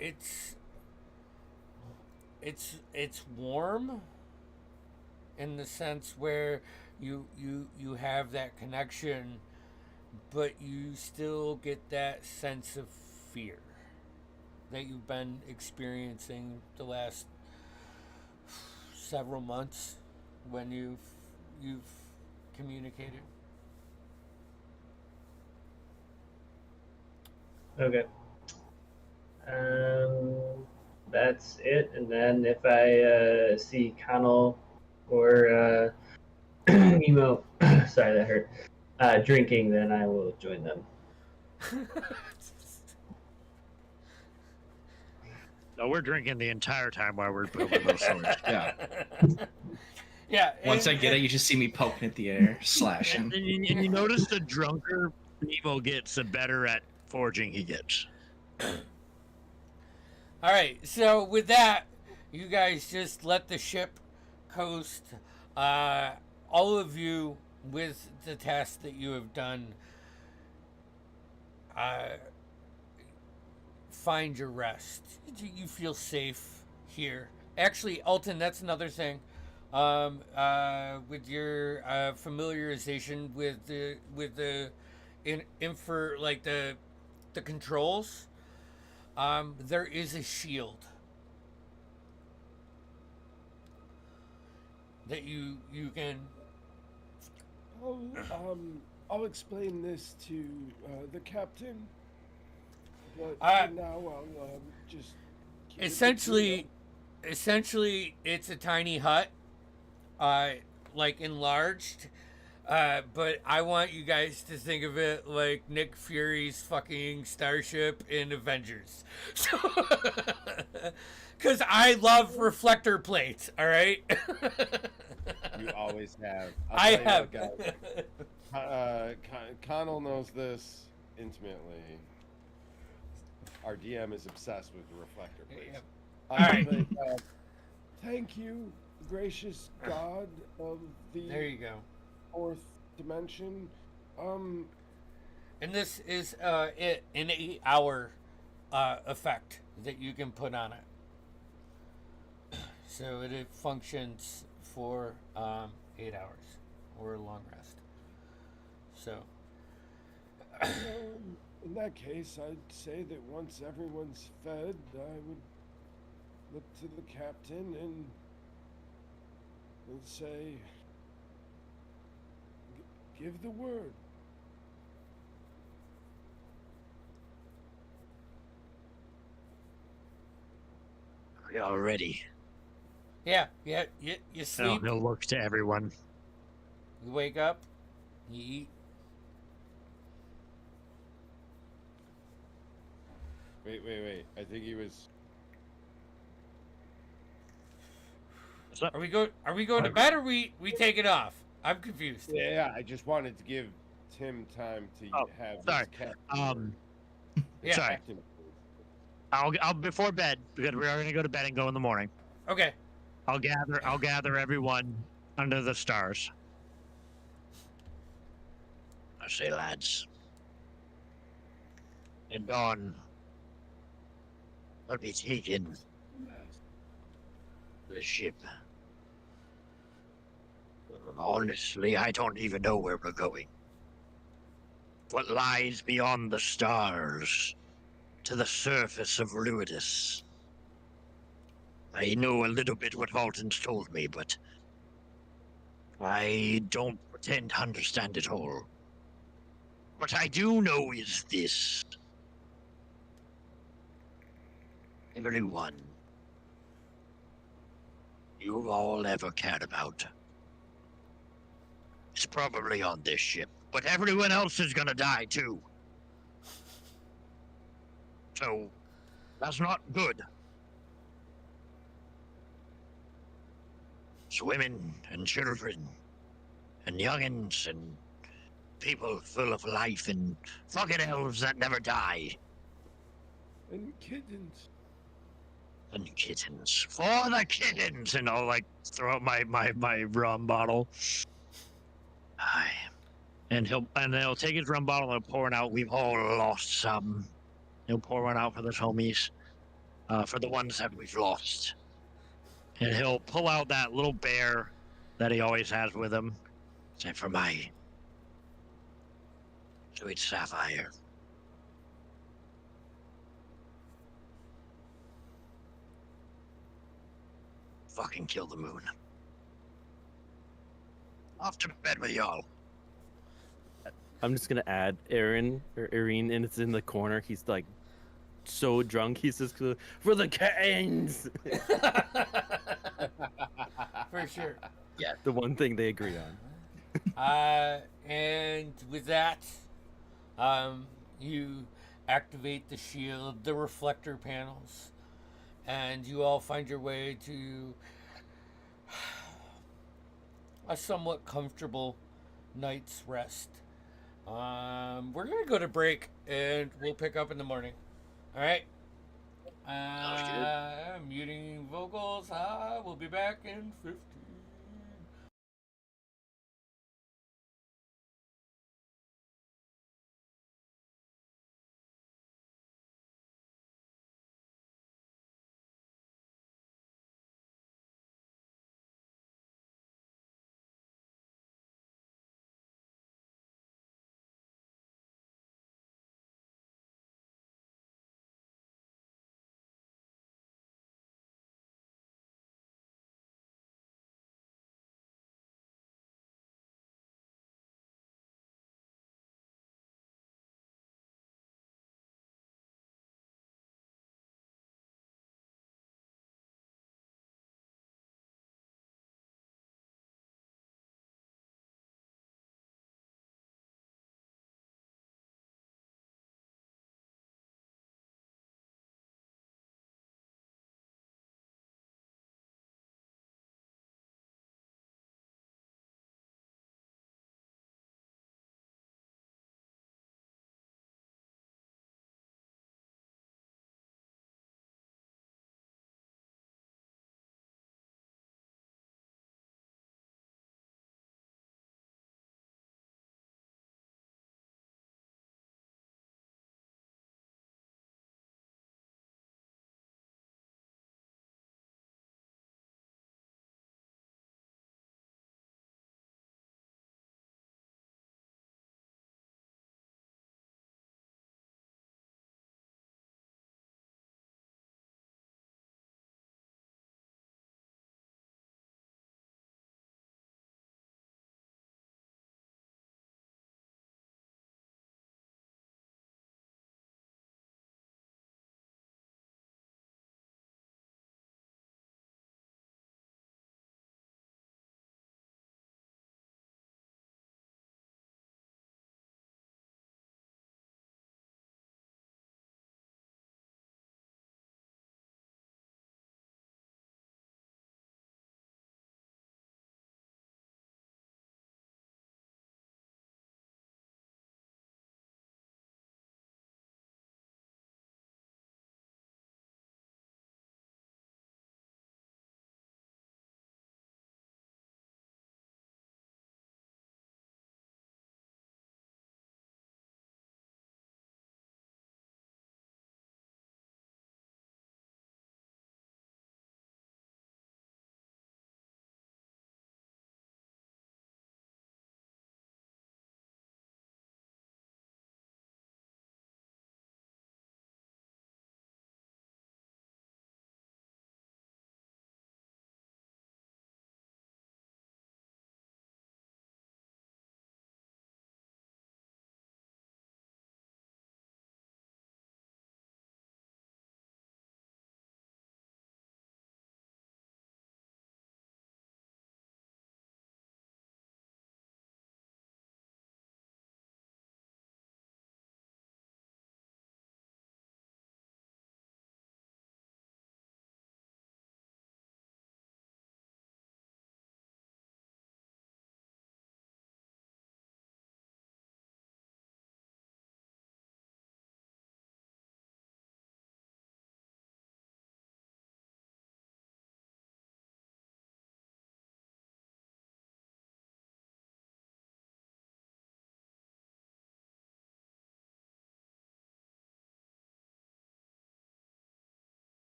it's warm in the sense where you have that connection, but you still get that sense of fear that you've been experiencing the last several months when you've communicated. Okay. That's it. And then if I see Connell or Nemo, sorry that hurt, drinking, then I will join them. No, we're drinking the entire time while we're building those swords. Yeah. Yeah. Once I get it, you just see me poking at the air, slashing. And you notice the drunker Nemo gets, the better at forging he gets. All right, so with that, you guys just let the ship coast. All of you, with the task that you have done, find your rest. You feel safe here. Actually, Alton, that's another thing. With your familiarization with the controls. There is a shield that you can. I'll explain this to the captain, but for now I'll just keep essentially it's a tiny hut, like enlarged. But I want you guys to think of it like Nick Fury's fucking starship in Avengers. So, because I love reflector plates, all right? You always have. I Tell you have. what, guys. Connell knows this intimately. Our DM is obsessed with the reflector plates. Yep. All right. But, Thank you, gracious God of There the you go. fourth dimension. And this is an 8-hour effect that you can put on it. So it functions for 8 hours or a long rest. So. In that case, I'd say that once everyone's fed, I would look to the captain and say, give the word. We are ready. Yeah, you Now sleep, he'll look to everyone. you wake up, you eat. wait. I think he was. Are we going to bed or we take it off? I'm confused. Yeah. I just wanted to give Tim time to have sorry. his captain. Yeah. Sorry. Captain. I'll before bed because we are going to go to bed and go in the morning. Okay. I'll gather everyone under the stars. I say, lads, at dawn, I'll be taken the ship. Honestly, I don't even know where we're going. What lies beyond the stars, to the surface of Ruidus. I know a little bit what Alton's told me, but I don't pretend to understand it all. What I do know is this. Everyone you've all ever cared about is probably on this ship, but everyone else is gonna die too. So, that's not good. It's women and children and youngins and people full of life and fucking elves that never die. And kittens. And kittens. For the kittens! And I'll throw out my rum bottle. Aye. And they'll take his rum bottle and pour it out. We've all lost some. He'll pour one out for the homies. For the ones that we've lost. And he'll pull out that little bear that he always has with him. Say, for my sweet Sapphire. Fucking kill the moon. Off to bed with y'all. I'm just gonna add Aaron or Irene, and it's in the corner. He's like so drunk. He's just gonna, for the kittens. For sure. Yeah, the one thing they agree on. And with that, you activate the shield, the reflector panels, and you all find your way to a somewhat comfortable night's rest. We're gonna go to break, and we'll pick up in the morning. All right. Muting vocals. We'll be back in 15.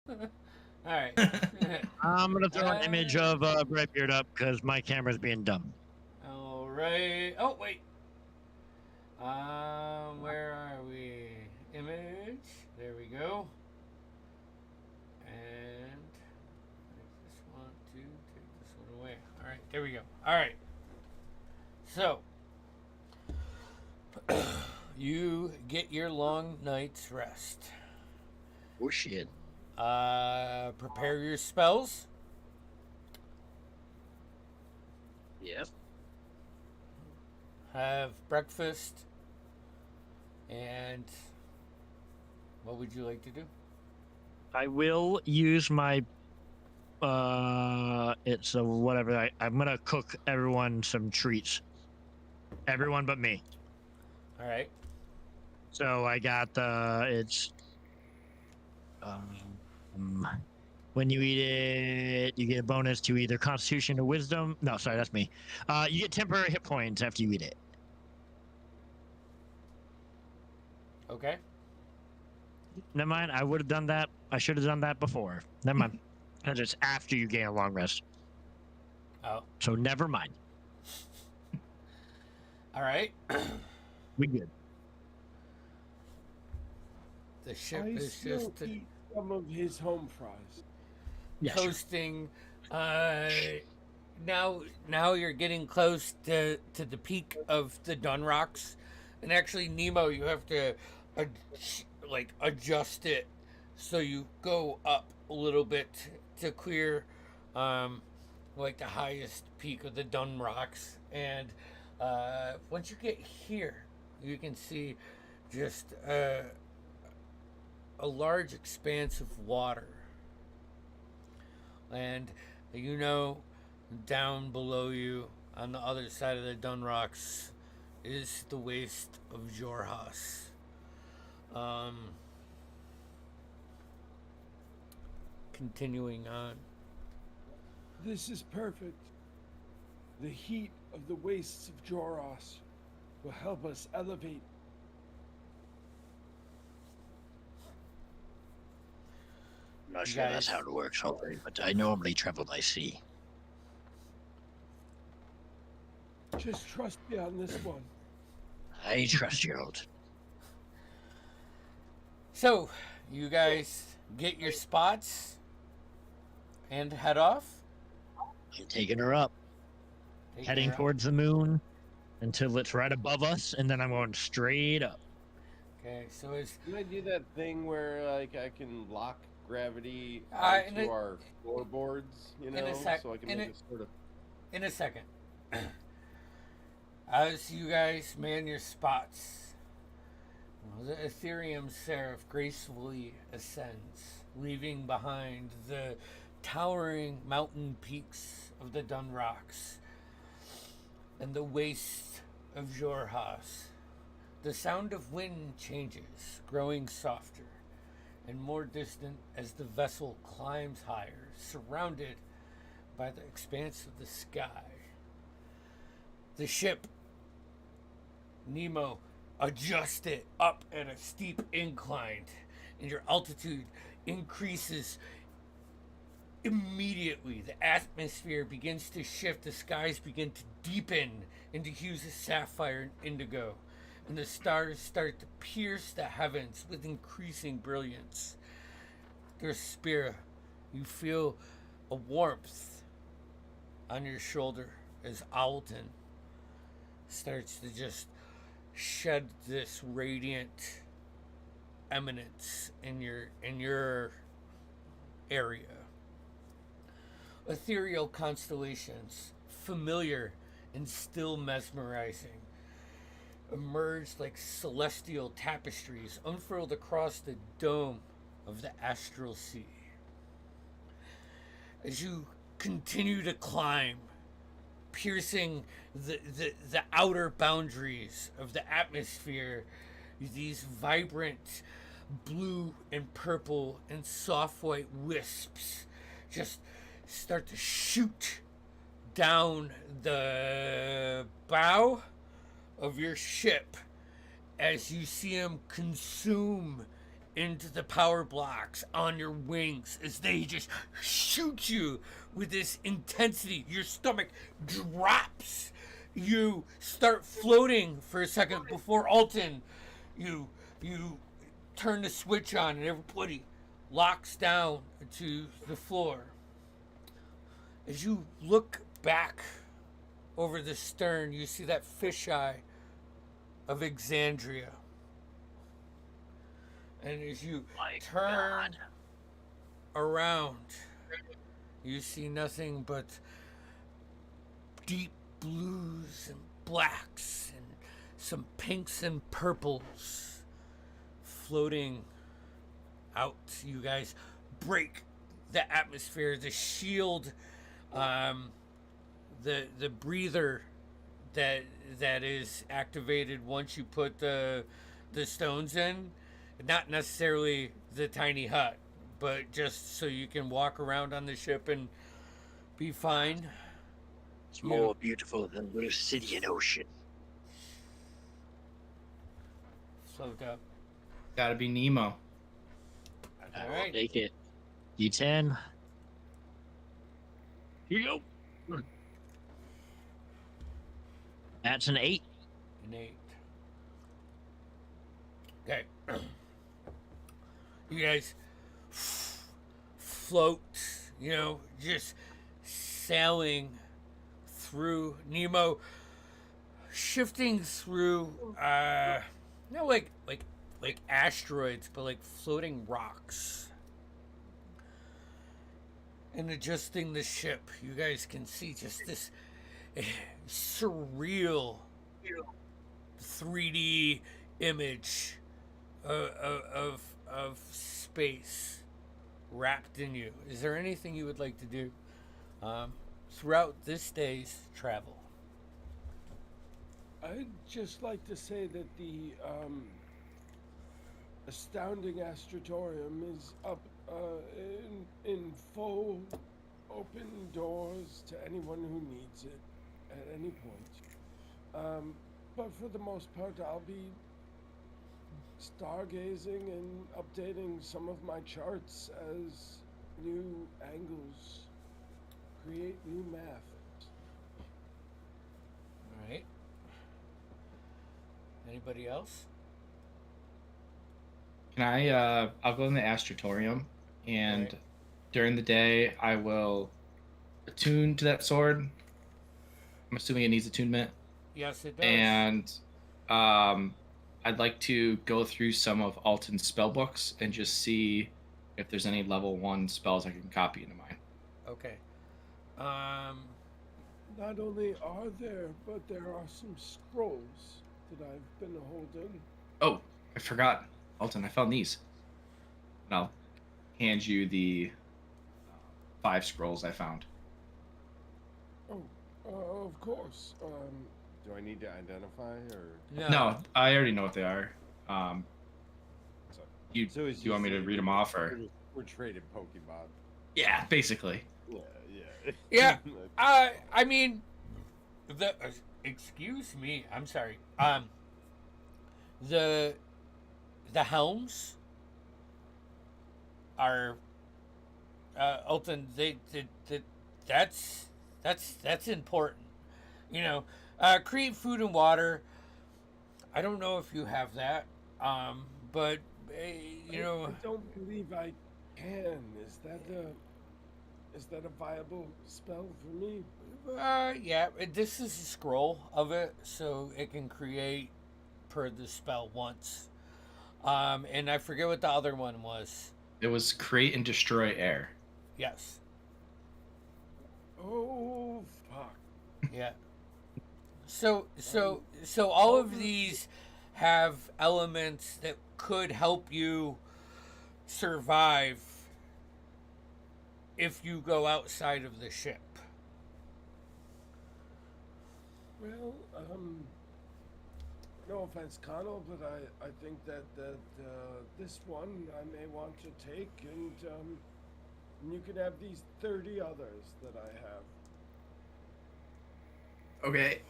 All right. I'm gonna throw an image of Brightbeard up because my camera's being dumb. All right. Oh wait. Where are we? Image. There we go. And I just want to take this one away. All right. There we go. All right. So you get your long night's rest. Oh shit. Prepare your spells. Yep. Have breakfast. And what would you like to do? I will use my it's a whatever. I'm gonna cook everyone some treats. Everyone but me. All right. So I got it's when you eat it, you get a bonus to either Constitution or Wisdom. No, sorry, that's me. You get temporary hit points after you eat it. Okay. Never mind. I would have done that. I should have done that before. Never mind. Because it's after you gain a long rest. Oh. So never mind. All right. We good. The ship I is still just eat some of his home fries. Yeah, sure. coasting. Now you're getting close to the peak of the Dun Rocks, and actually Nemo, you have to adjust it so you go up a little bit to clear the highest peak of the Dun Rocks, and once you get here, you can see just a large expanse of water. And down below you on the other side of the Dun Rocks is the waste of Jorhas. Continuing on. This is perfect. The heat of the wastes of Joros will help us elevate. I'm not You sure that's guys- how it works, Holly, but I normally travel by sea. Just trust me on this one. I trust you, old. So, you guys get your spots and head off. I'm taking her up, Take heading her out. towards the moon until it's right above us, and then I'm going straight up. Okay, so it's Can I do that thing where I can lock gravity in onto a- our floorboards, in a sec- so I can in make a- a sort of. in a second. As you guys man your spots, the Ethereum Seraph gracefully ascends, leaving behind the towering mountain peaks of the Dun Rocks and the waste of Jorhas. The sound of wind changes, growing softer and more distant as the vessel climbs higher, surrounded by the expanse of the sky. The ship, Nemo, adjusts it up at a steep incline, and your altitude increases immediately. The atmosphere begins to shift, the skies begin to deepen into hues of sapphire and indigo, and the stars start to pierce the heavens with increasing brilliance. There's Spira. You feel a warmth on your shoulder as Owlton starts to just shed this radiant eminence in your area. Ethereal constellations, familiar and still mesmerizing, emerged like celestial tapestries unfurled across the dome of the astral sea. As you continue to climb, piercing the outer boundaries of the atmosphere, these vibrant blue and purple and soft white wisps just start to shoot down the bow of your ship as you see them consume into the power blocks on your wings as they just shoot you with this intensity. Your stomach drops. You start floating for a second before Alton, you turn the switch on and everybody locks down to the floor. As you look back over the stern, you see that fisheye of Exandria. And as you turn around, you see nothing but deep blues and blacks and some pinks and purples floating out. You guys break the atmosphere, the shield, the breather that is activated once you put the stones in. Not necessarily the tiny hut, but just so you can walk around on the ship and be fine. It's more beautiful than the Obsidian Ocean. Float up. Gotta be Nemo. I All will right. take it. D10. Here you go. That's an 8. An 8. Okay. You guys float, just sailing through Nemo, shifting through not like asteroids, but like floating rocks. And adjusting the ship, you guys can see just this surreal 3D image of space wrapped in you. Is there anything you would like to do throughout this day's travel? I'd just like to say that the astounding Astratorium is up in full open doors to anyone who needs it at any point. But for the most part, I'll be stargazing and updating some of my charts as new angles create new math. All right. Anybody else? Can I, I'll go in the Astratorium, and Right. during the day, I will attune to that sword. I'm assuming it needs attunement. Yes, it does. And I'd like to go through some of Alton's spell books and just see if there's any level 1 spells I can copy into mine. Okay. Not only are there, but there are some scrolls that I've been holding. Oh, I forgot. Alton, I found these. And I'll hand you the 5 scrolls I found. Oh, of course. Do I need to identify or? No, I already know what they are. So, You so it's you want me to just read them off, or? we're traded Pokemon? Yeah, basically. Yeah. Yeah. I mean, excuse me. I'm sorry. The helms are Alton. That's important. Create food and water. I don't know if you have that, but I don't believe I can. Is that a viable spell for me? Yeah. This is a scroll of it, so it can create per the spell once. And I forget what the other one was. It was create and destroy air. Yes. Oh fuck! Yeah. So all of these have elements that could help you survive if you go outside of the ship. Well, no offense, Connell, but I think that this one I may want to take, and you can have these 30 others that I have. Okay.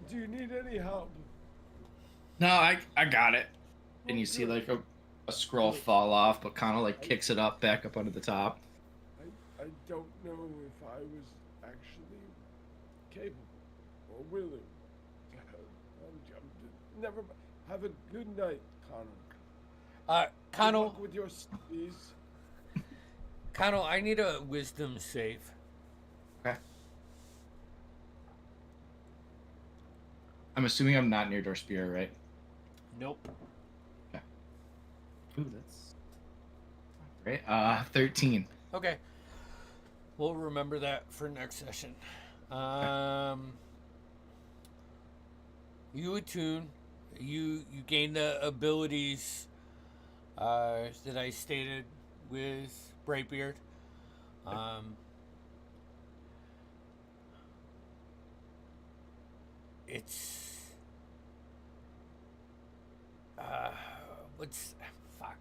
Do do you need any help? No, I got it. And you see like a scroll fall off, but kind of like kicks it up back up onto the top. I don't know if I was actually capable or willing. Never. Have a good night, Connor. Good Connell, luck with your studies. Connell, I need a wisdom save. Okay. I'm assuming I'm not near Dorspier, right? Nope. Okay. Ooh, that's great. 13. Okay. We'll remember that for next session. You attune. You gain the abilities that I stated with Brightbeard. It's fuck.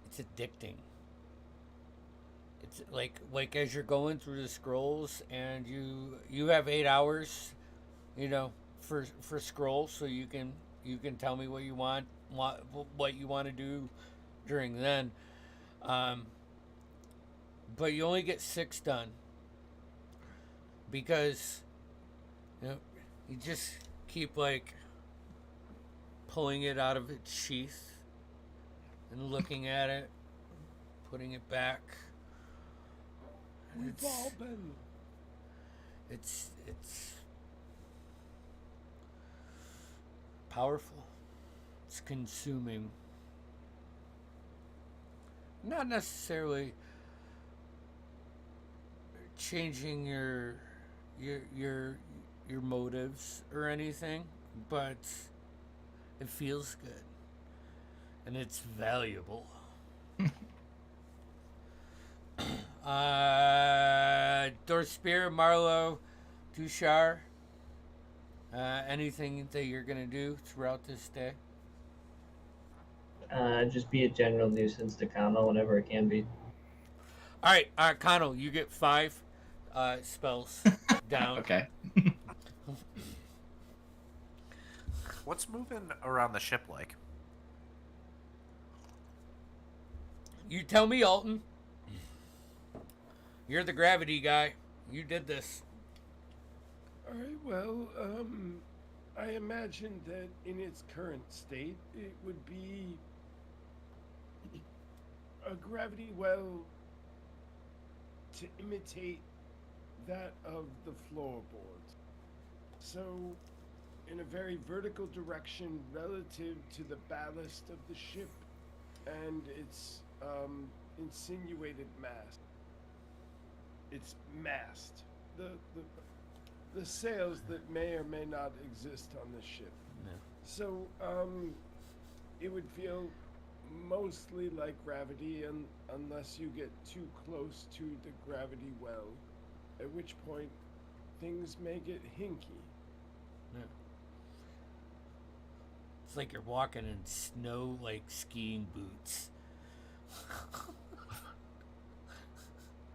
It's addicting. It's like as you're going through the scrolls, and you have 8 hours, for scrolls, so you can tell me what you want to do during then. But you only get 6 done because you just keep like pulling it out of its sheath and looking at it, putting it back. We've all been. It's powerful. It's consuming. Not necessarily changing your motives or anything, but it feels good. And it's valuable. Dorspier, Marlowe, Tushar, anything that you're gonna do throughout this day? Just be a general nuisance to Kama whenever it can be. All right, Connell, you get 5 spells down. Okay. What's moving around the ship like? You tell me, Alton. You're the gravity guy. You did this. All right. Well, I imagine that in its current state, it would be a gravity well to imitate that of the floorboards. So, in a very vertical direction relative to the ballast of the ship and its insinuated mast. Its mast. The sails that may or may not exist on the ship. Yeah. So, it would feel mostly like gravity unless you get too close to the gravity well, at which point things may get hinky. Yeah. It's like you're walking in snow, like skiing boots.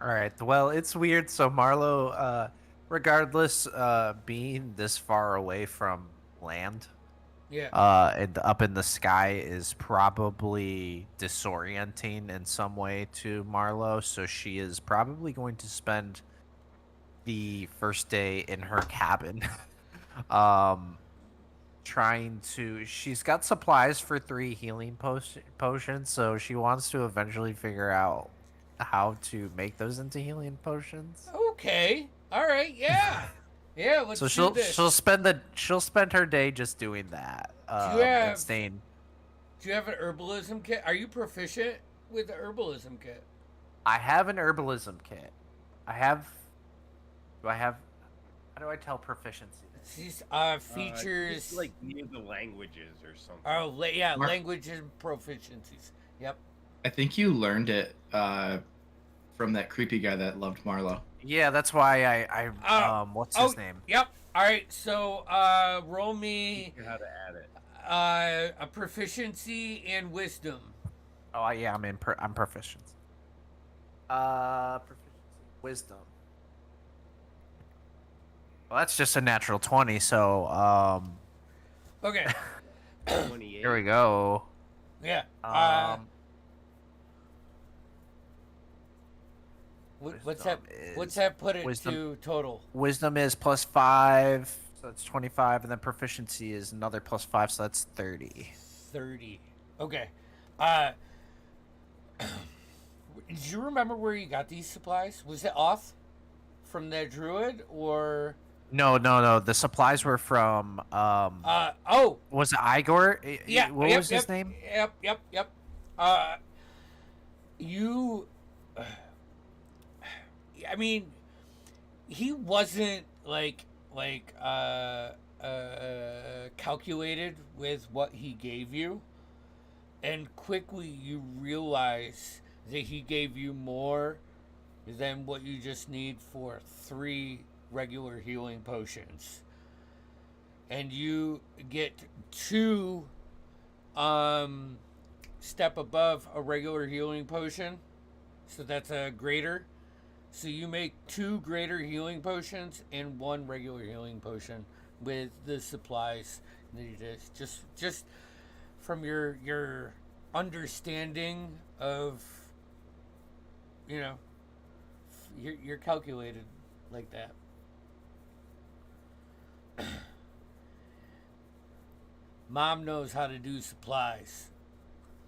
All right. Well, it's weird. So Marlowe, regardless, being this far away from land, Yeah. and up in the sky is probably disorienting in some way to Marlowe. So she is probably going to spend the first day in her cabin, she's got supplies for 3 healing potions, so she wants to eventually figure out how to make those into healing potions. Okay. All right. Yeah. Yeah. Let's So do this. she'll spend her day just doing that. you have- and staying. Do you have an herbalism kit? Are you proficient with the herbalism kit? I have an herbalism kit. How do I tell proficiency? These features. It's like near the languages or something. Oh, yeah, Mark- language and proficiencies. Yep. I think you learned it from that creepy guy that loved Marlowe. Yeah, that's why what's his name? Yep. All right. So, roll me How to add it. a proficiency and wisdom. Oh, yeah, I'm proficient. Proficiency, wisdom. Well, that's just a natural 20. So Okay. 28. here we go. Yeah. What's that? What's that put it to total? Wisdom is +5, so that's 25, and then proficiency is another +5, so that's 30. 30. Okay. Do you remember where you got these supplies? Was it off from that druid or? No. The supplies were from was it Igor? Yeah. What was his name? Yep. You. I mean, he wasn't calculated with what he gave you, and quickly you realize that he gave you more than what you just need for 3 regular healing potions, and you get 2 step above a regular healing potion, so that's a greater. So you make 2 greater healing potions and 1 regular healing potion with the supplies that you did. Just from your understanding of, you're calculated like that. Mom knows how to do supplies.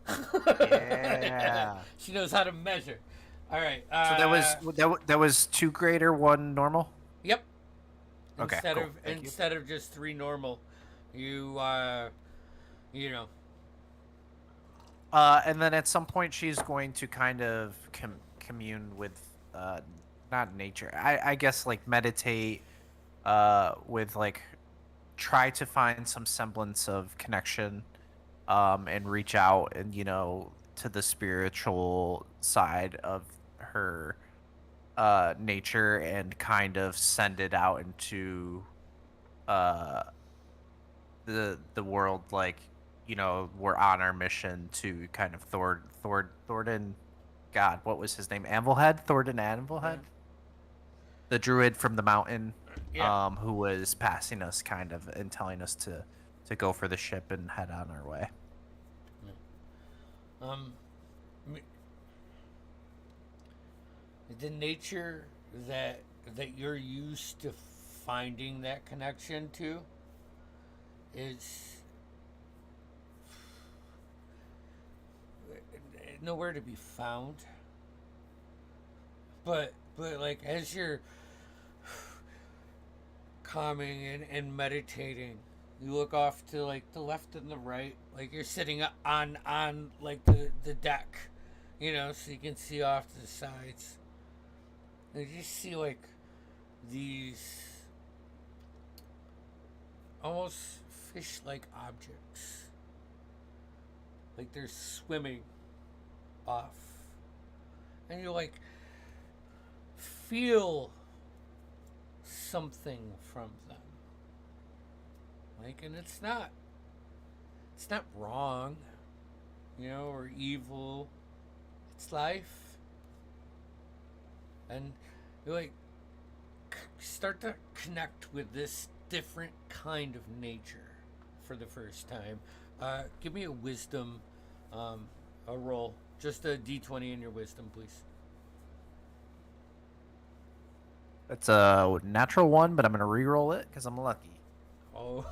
Yeah. She knows how to measure. All right. So that was 2 greater, 1 normal. Yep. Okay. Instead of just 3 normal, you and then at some point she's going to kind of commune with not nature. I guess like meditate with like try to find some semblance of connection and reach out and to the spiritual side of her nature and kind of send it out into the world, like we're on our mission to kind of Thornton. God, what was his name? Anvilhead? Thornton Anvilhead? The druid from the mountain, who was passing us kind of and telling us to go for the ship and head on our way. The nature that you're used to finding that connection to is nowhere to be found. But like as you're calming and meditating, you look off to like the left and the right, like you're sitting on like the deck, so you can see off to the sides. And you see like these almost fish-like objects, like they're swimming off, and you like feel something from them, and it's not wrong, or evil. It's life. And you like start to connect with this different kind of nature for the first time. Give me a wisdom, a roll. Just a d20 in your wisdom, please. It's a natural 1, but I'm gonna re-roll it because I'm lucky. Oh.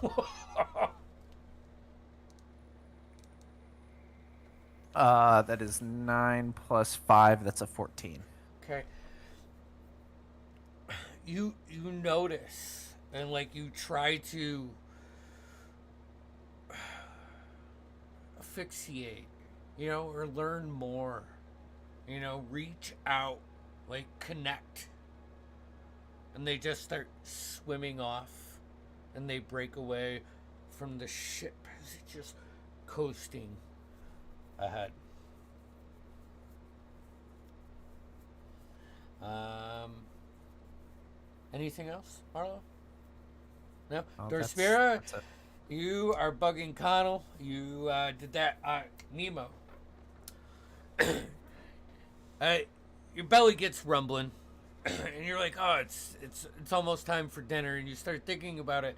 That is 9 plus 5. That's a 14. Okay. You notice and like you try to asphyxiate, or learn more, reach out, like connect, and they just start swimming off, and they break away from the ship as it's just coasting ahead. Anything else, Marlo? No? Dorspira, you are bugging Connell. You did that. Nemo. Your belly gets rumbling. and you're like, oh, it's almost time for dinner, and you start thinking about it.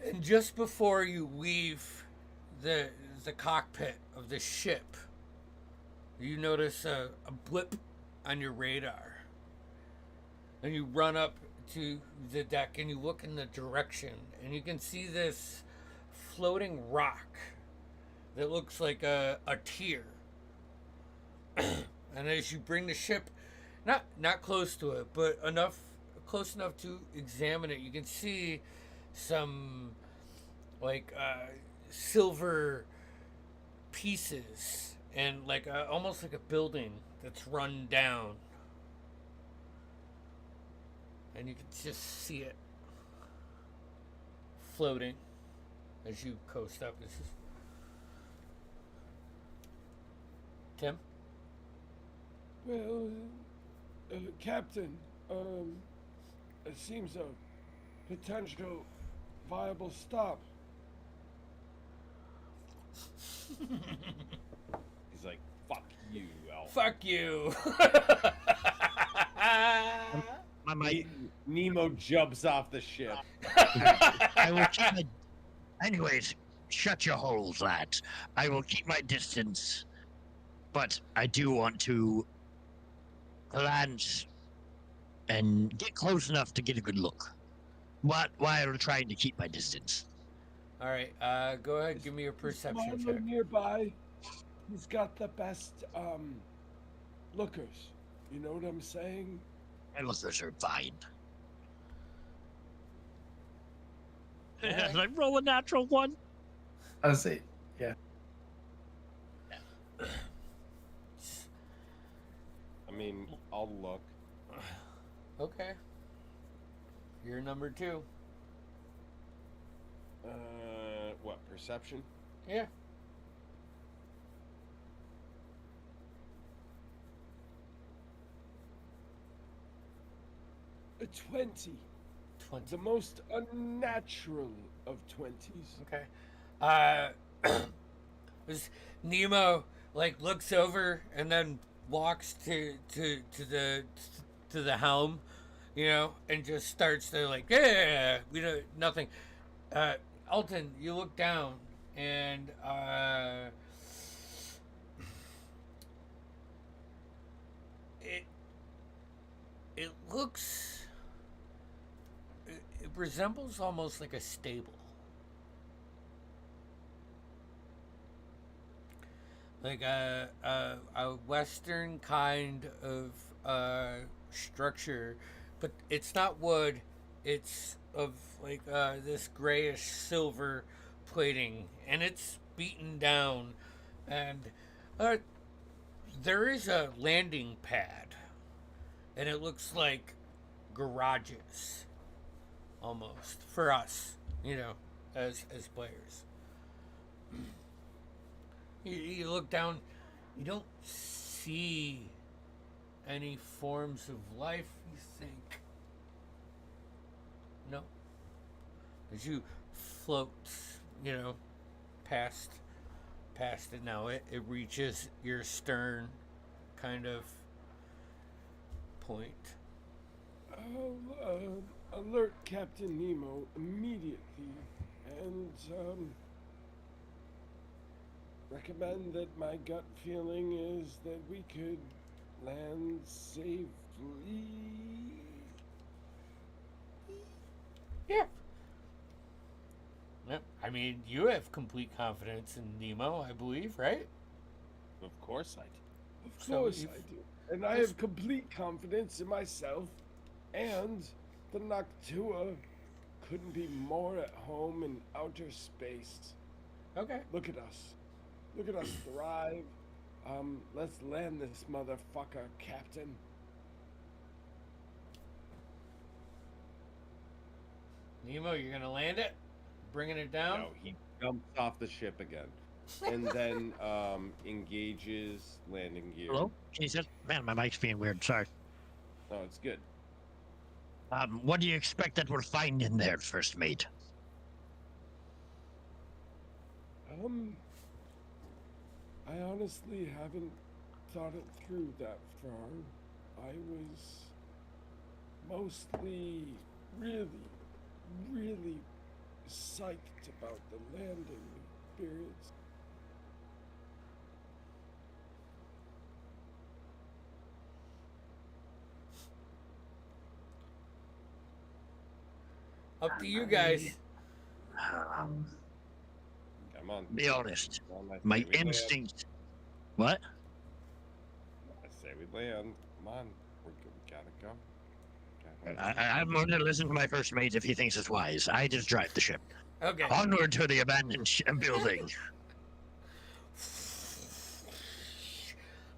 And just before you leave the cockpit of the ship, you notice a blip on your radar. And you run up to the deck and you look in the direction, and you can see this floating rock that looks like a tear. And as you bring the ship not close to it, but close enough to examine it, you can see some like silver pieces and like almost like a building that's run down, and you can just see it floating as you coast up. This is Tim. Well, Captain, it seems a potential viable stop. He's like, "Fuck you, Elf." Fuck you. I might. Nemo jumps off the ship. I will keep my. Anyways, shut your holes, lads. I will keep my distance, but I do want to glance and get close enough to get a good look, while trying to keep my distance. All right, go ahead. Give me your perception Marlowe check. nearby, he's got the best lookers. You know what I'm saying? My lookers are fine. Alright. Did I roll a natural one? I'll say, yeah. I mean, I'll look. Okay. You're number 2. What, perception? Yeah. A 20. 20. The most unnatural of 20s. Okay. This Nemo like looks over and then walks to the helm, you know, and just starts to like, yeah, we know nothing. Alton, you look down and it looks. It resembles almost like a stable. Like a western kind of structure, but it's not wood. It's of like this grayish silver plating, and it's beaten down, and there is a landing pad, and it looks like garages, almost for us, you know, as players. You look down, you don't see any forms of life, you think. No. As you float, you know, past it now, it reaches your stern kind of point. I'll alert Captain Nemo immediately and recommend that my gut feeling is that we could land safely. Yeah. Yep. I mean, you have complete confidence in Nemo, I believe, right? Of course I do. Of So course if- I do. And I have complete confidence in myself, and the Noctua couldn't be more at home in outer space. Okay. Look at us. Look at us thrive. Let's land this motherfucker, Captain. Nemo, you're gonna land it? Bringing it down? No, he jumps off the ship again. And then engages landing gear. Hello? Can you just... Man, my mic's being weird. Sorry. No, it's good. What do you expect that we'll find in there, first mate? I honestly haven't thought it through that far. I was mostly really, really psyched about the landing experience. Up to you guys. Come on. Be honest. Come on, I say My we land. instinct. What? I say we land. Come on. We gotta go. I'm going to listen to my first mate if he thinks it's wise. I just drive the ship. Okay. Onward to the abandoned building.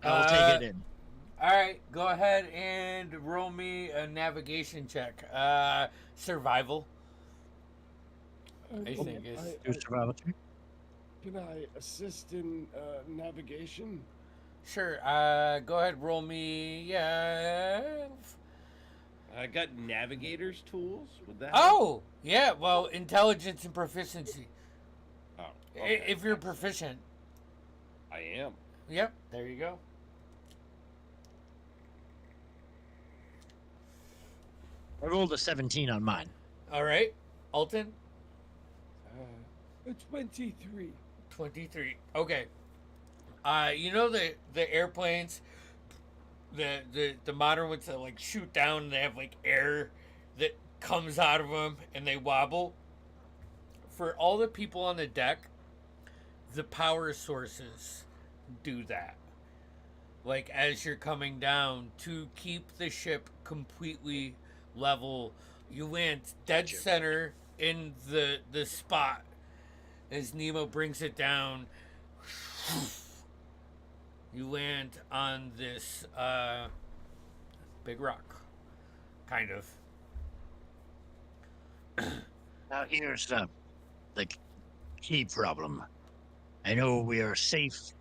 I'll take it in. All right, go ahead and roll me a navigation check. Survival. I think is. Do survival check. Can I assist in navigation? Sure. Go ahead. Roll me. Yeah. I got navigator's tools. Would that? Oh, yeah. Well, intelligence and proficiency. Oh, okay. If you're proficient. I am. Yep. There you go. I rolled a 17 on mine. All right. Alton. A 23. 23. Okay. You know the airplanes, the modern ones that like shoot down and they have like air that comes out of them and they wobble. For all the people on the deck, the power sources do that. Like as you're coming down to keep the ship completely level, you land dead center in the spot as Nemo brings it down. You land on this big rock, kind of. Now here's the key problem. I know we are safe.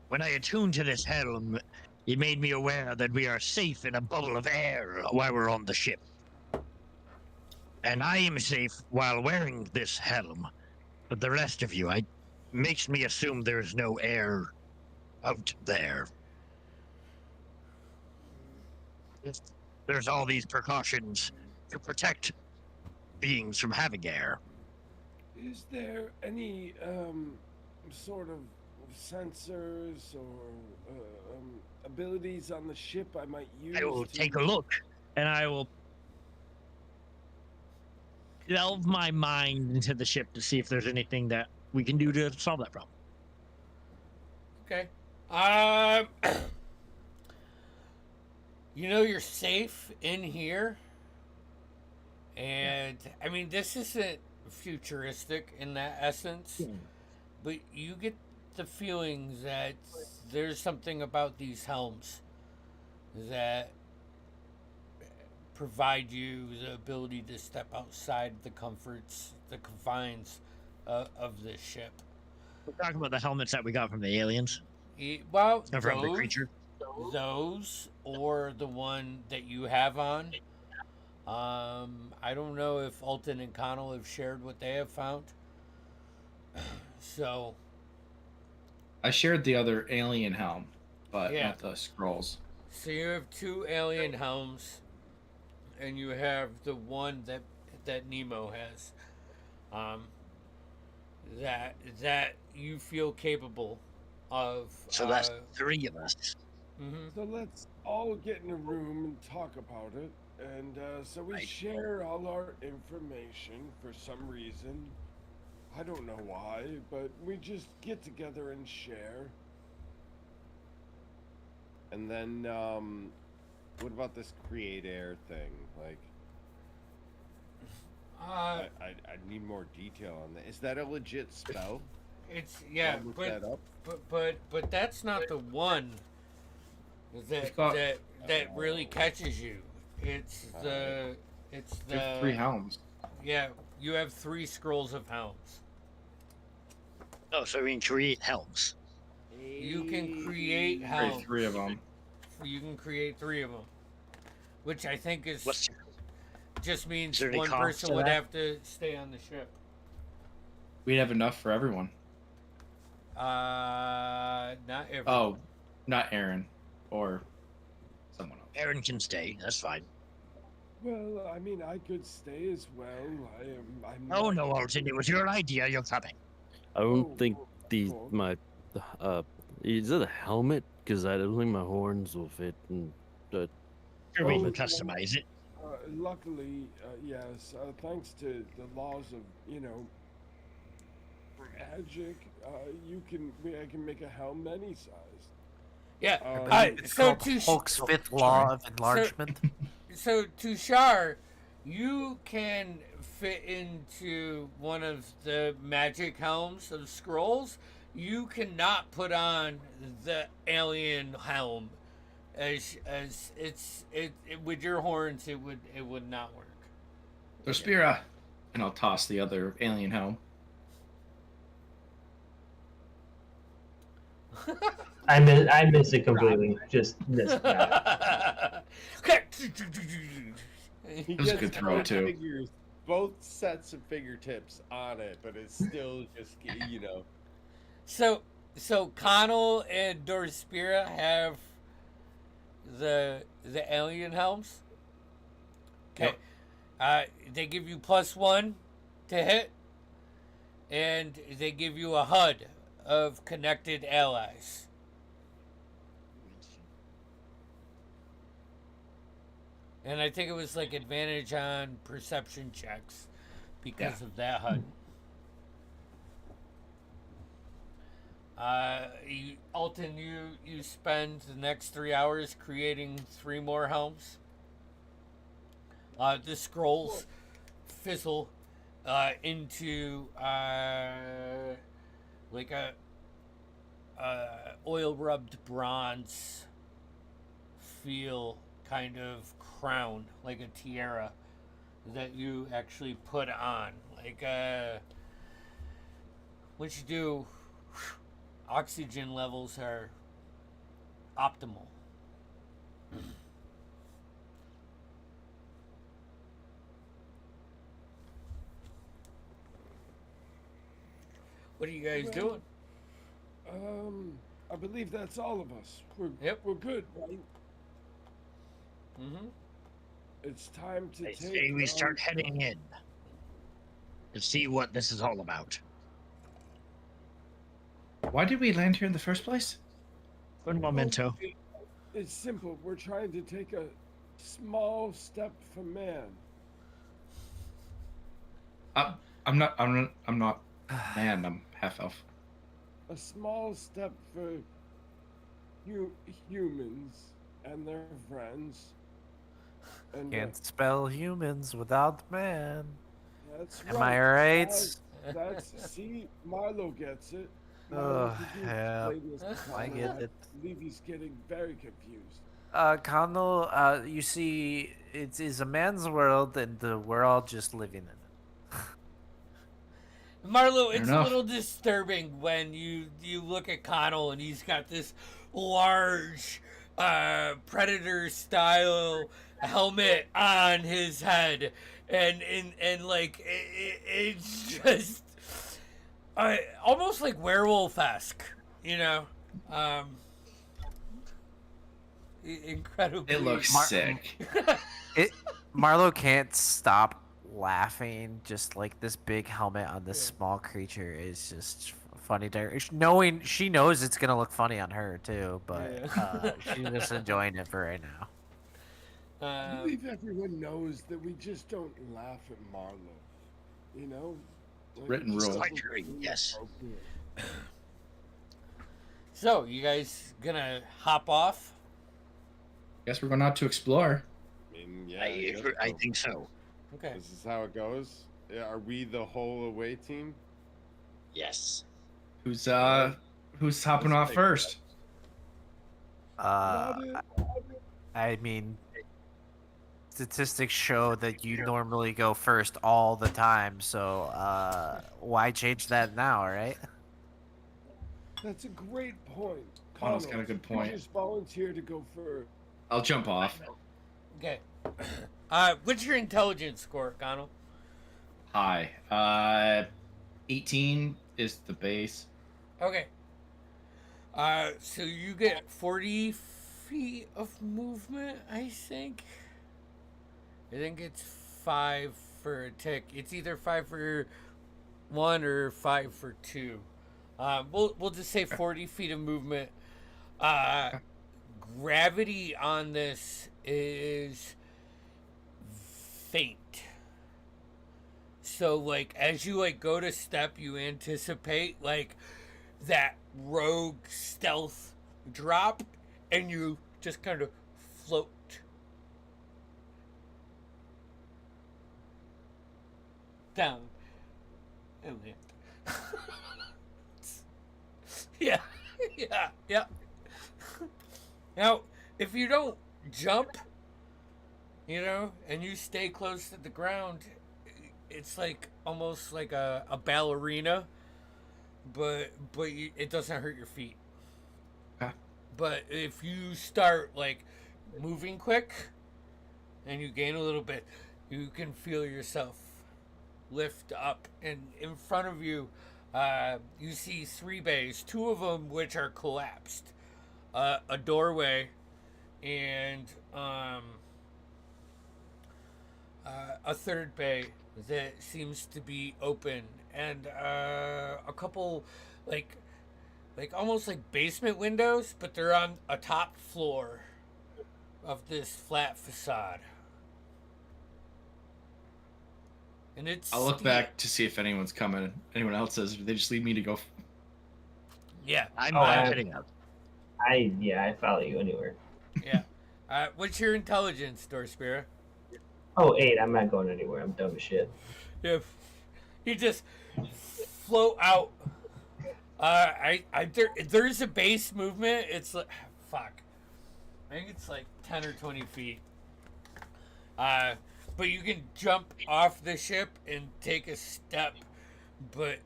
When I attuned to this helm, it made me aware that we are safe in a bubble of air while we're on the ship. And I am safe while wearing this helm. But the rest of you, makes me assume there's no air out there. There's all these precautions to protect beings from having air. Is there any sort of sensors or abilities on the ship I might use? I will take a look, and I will delve my mind into the ship to see if there's anything that we can do to solve that problem. Okay. You know you're safe in here. And I mean this isn't futuristic in that essence. But you get the feeling that there's something about these helms that provide you the ability to step outside the comforts, the confines of this ship. We're talking about the helmets that we got from the aliens. Well, Or from the creature. those or the one that you have on. I don't know if Alton and Connell have shared what they have found. So I shared the other alien helm, but Yeah. not the scrolls. So you have two alien helms, and you have the one that Nemo has. That you feel capable of. So that's 3 of us. Mhm. So let's all get in a room and talk about it. And so we Right. share all our information for some reason. I don't know why, but we just get together and share. And then, what about this create air thing? Like, I need more detail on that. Is that a legit spell? It's yeah, I'll look but that up. but that's not the one that We've got- that really catches you. It's the We have 3 helms. yeah. You have 3 scrolls of helms. Oh, so we can create helms. You can create Create helms. 3 of them. You can create 3 of them, which I think is What's just means Is there any one cost person to would that? have to stay on the ship. We'd have enough for everyone. Not everyone. Oh, not Aaron or someone else. Aaron can stay. That's fine. Well, I mean, I could stay as well. I'm Oh not- no, Alton, it was your idea. You're coming. I don't Oh, think cool. is it a helmet? Because I don't think my horns will fit in the Sure, we can Oh, helmet. customize it. Luckily, yes. Thanks to the laws of, magic, I can make a helm any size. Yeah. It's So called to Hulk's fifth law of enlargement. so Tushar, you can fit into one of the magic helms of scrolls. You cannot put on the alien helm, as it with your horns it would not work. Dorspira. And I'll toss the other alien helm. I miss it completely. Just missed that. He It was a gets good throw, both too. figures, both sets of fingertips on it, but it's still just So Connell and Dorspira have the alien helms. Okay. They give you +1 to hit, and they give you a HUD of connected allies. And I think it was like advantage on perception checks because of that HUD. Alton, you spend the next 3 hours creating 3 more helms. The scrolls fizzle into like a oil rubbed bronze feel kind of crown, like a tiara that you actually put on. Like once you do, oxygen levels are optimal. What are you guys doing? I believe that's all of us. We're good, right? Mm-hmm. It's time to I take. say we start heading in to see what this is all about. Why did we land here in the first place? Good memento. It's simple. We're trying to take a small step for man. I'm not man, I'm half elf. A small step for humans and their friends. And Can't spell humans without man. that's Am right. I right? That's see, Marlo gets it. Oh, could you yeah, explain this to I Connor? get it. I believe he's getting very confused. Connell, you see, it is a man's world, and we're all just living in it. Marlo, Fair it's enough. a little disturbing when you look at Connell and he's got this large predator style helmet on his head, and like it's just almost like werewolf-esque, incredibly. It looks sick. Marlo can't stop laughing. Just like this big helmet on this small creature is just funny to her. She knows it's gonna look funny on her too, but she's just enjoying it for right now. I believe everyone knows that we just don't laugh at Marlo. You know? Like, Written it's rule. just Quite yes. appropriate. So, you guys gonna hop off? Guess we're going out to explore. I mean, yeah, guess I so. think so. Okay. This is how it goes. Yeah, are we the whole away team? Yes. Who's hopping off first? I mean, statistics show that you normally go first all the time, so why change that now, right? That's a great point. Connell's got a good point. You just volunteer to go first. I'll jump off. Okay. What's your intelligence score, Connell? Hi. 18 is the base. Okay. So you get 40 feet of movement, I think. think it's 5 for a tick. It's either 5 for 1 or 5 for 2. We'll just say 40 feet of movement. Gravity on this is faint. So like as you like go to step, you anticipate like that rogue stealth drop, and you just kind of float down and land. Yeah, yeah. Now, if you don't jump, and you stay close to the ground, it's like almost like a ballerina, but it doesn't hurt your feet. Okay. But if you start like moving quick and you gain a little bit, you can feel yourself lift up, and in front of you, you see 3 bays, 2 of them which are collapsed, a doorway, and a 3rd bay that seems to be open, and a couple like almost like basement windows, but they're on a top floor of this flat facade. And it's I'll look back to see if anyone's coming. Anyone else is? Or they just leave me to go. Yeah. I'm Oh, heading out. I follow you anywhere. Yeah. What's your intelligence, Dorspira? Oh, 8. I'm not going anywhere. I'm dumb as shit. Yeah. You just float out. There's a base movement. It's like, fuck. I think it's like 10 or 20 feet. But you can jump off the ship and take a step, but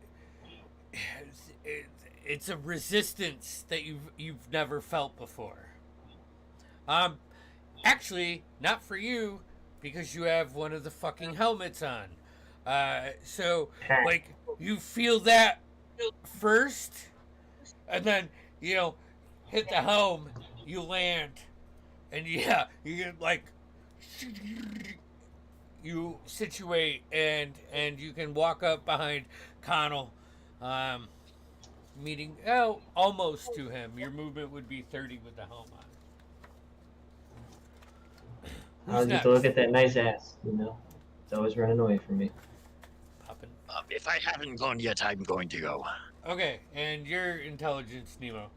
it's a resistance that you've never felt before. Actually, not for you, because you have one of the fucking helmets on. So like you feel that first, and then hit the helm, you land, and yeah, you get like. You situate, and you can walk up behind Connell, meeting almost to him. Your movement would be 30 with the helm on. I'll get to look at that nice ass. It's always running away from me. Popping. If I haven't gone yet, I'm going to go. Okay, and your intelligence, Nemo.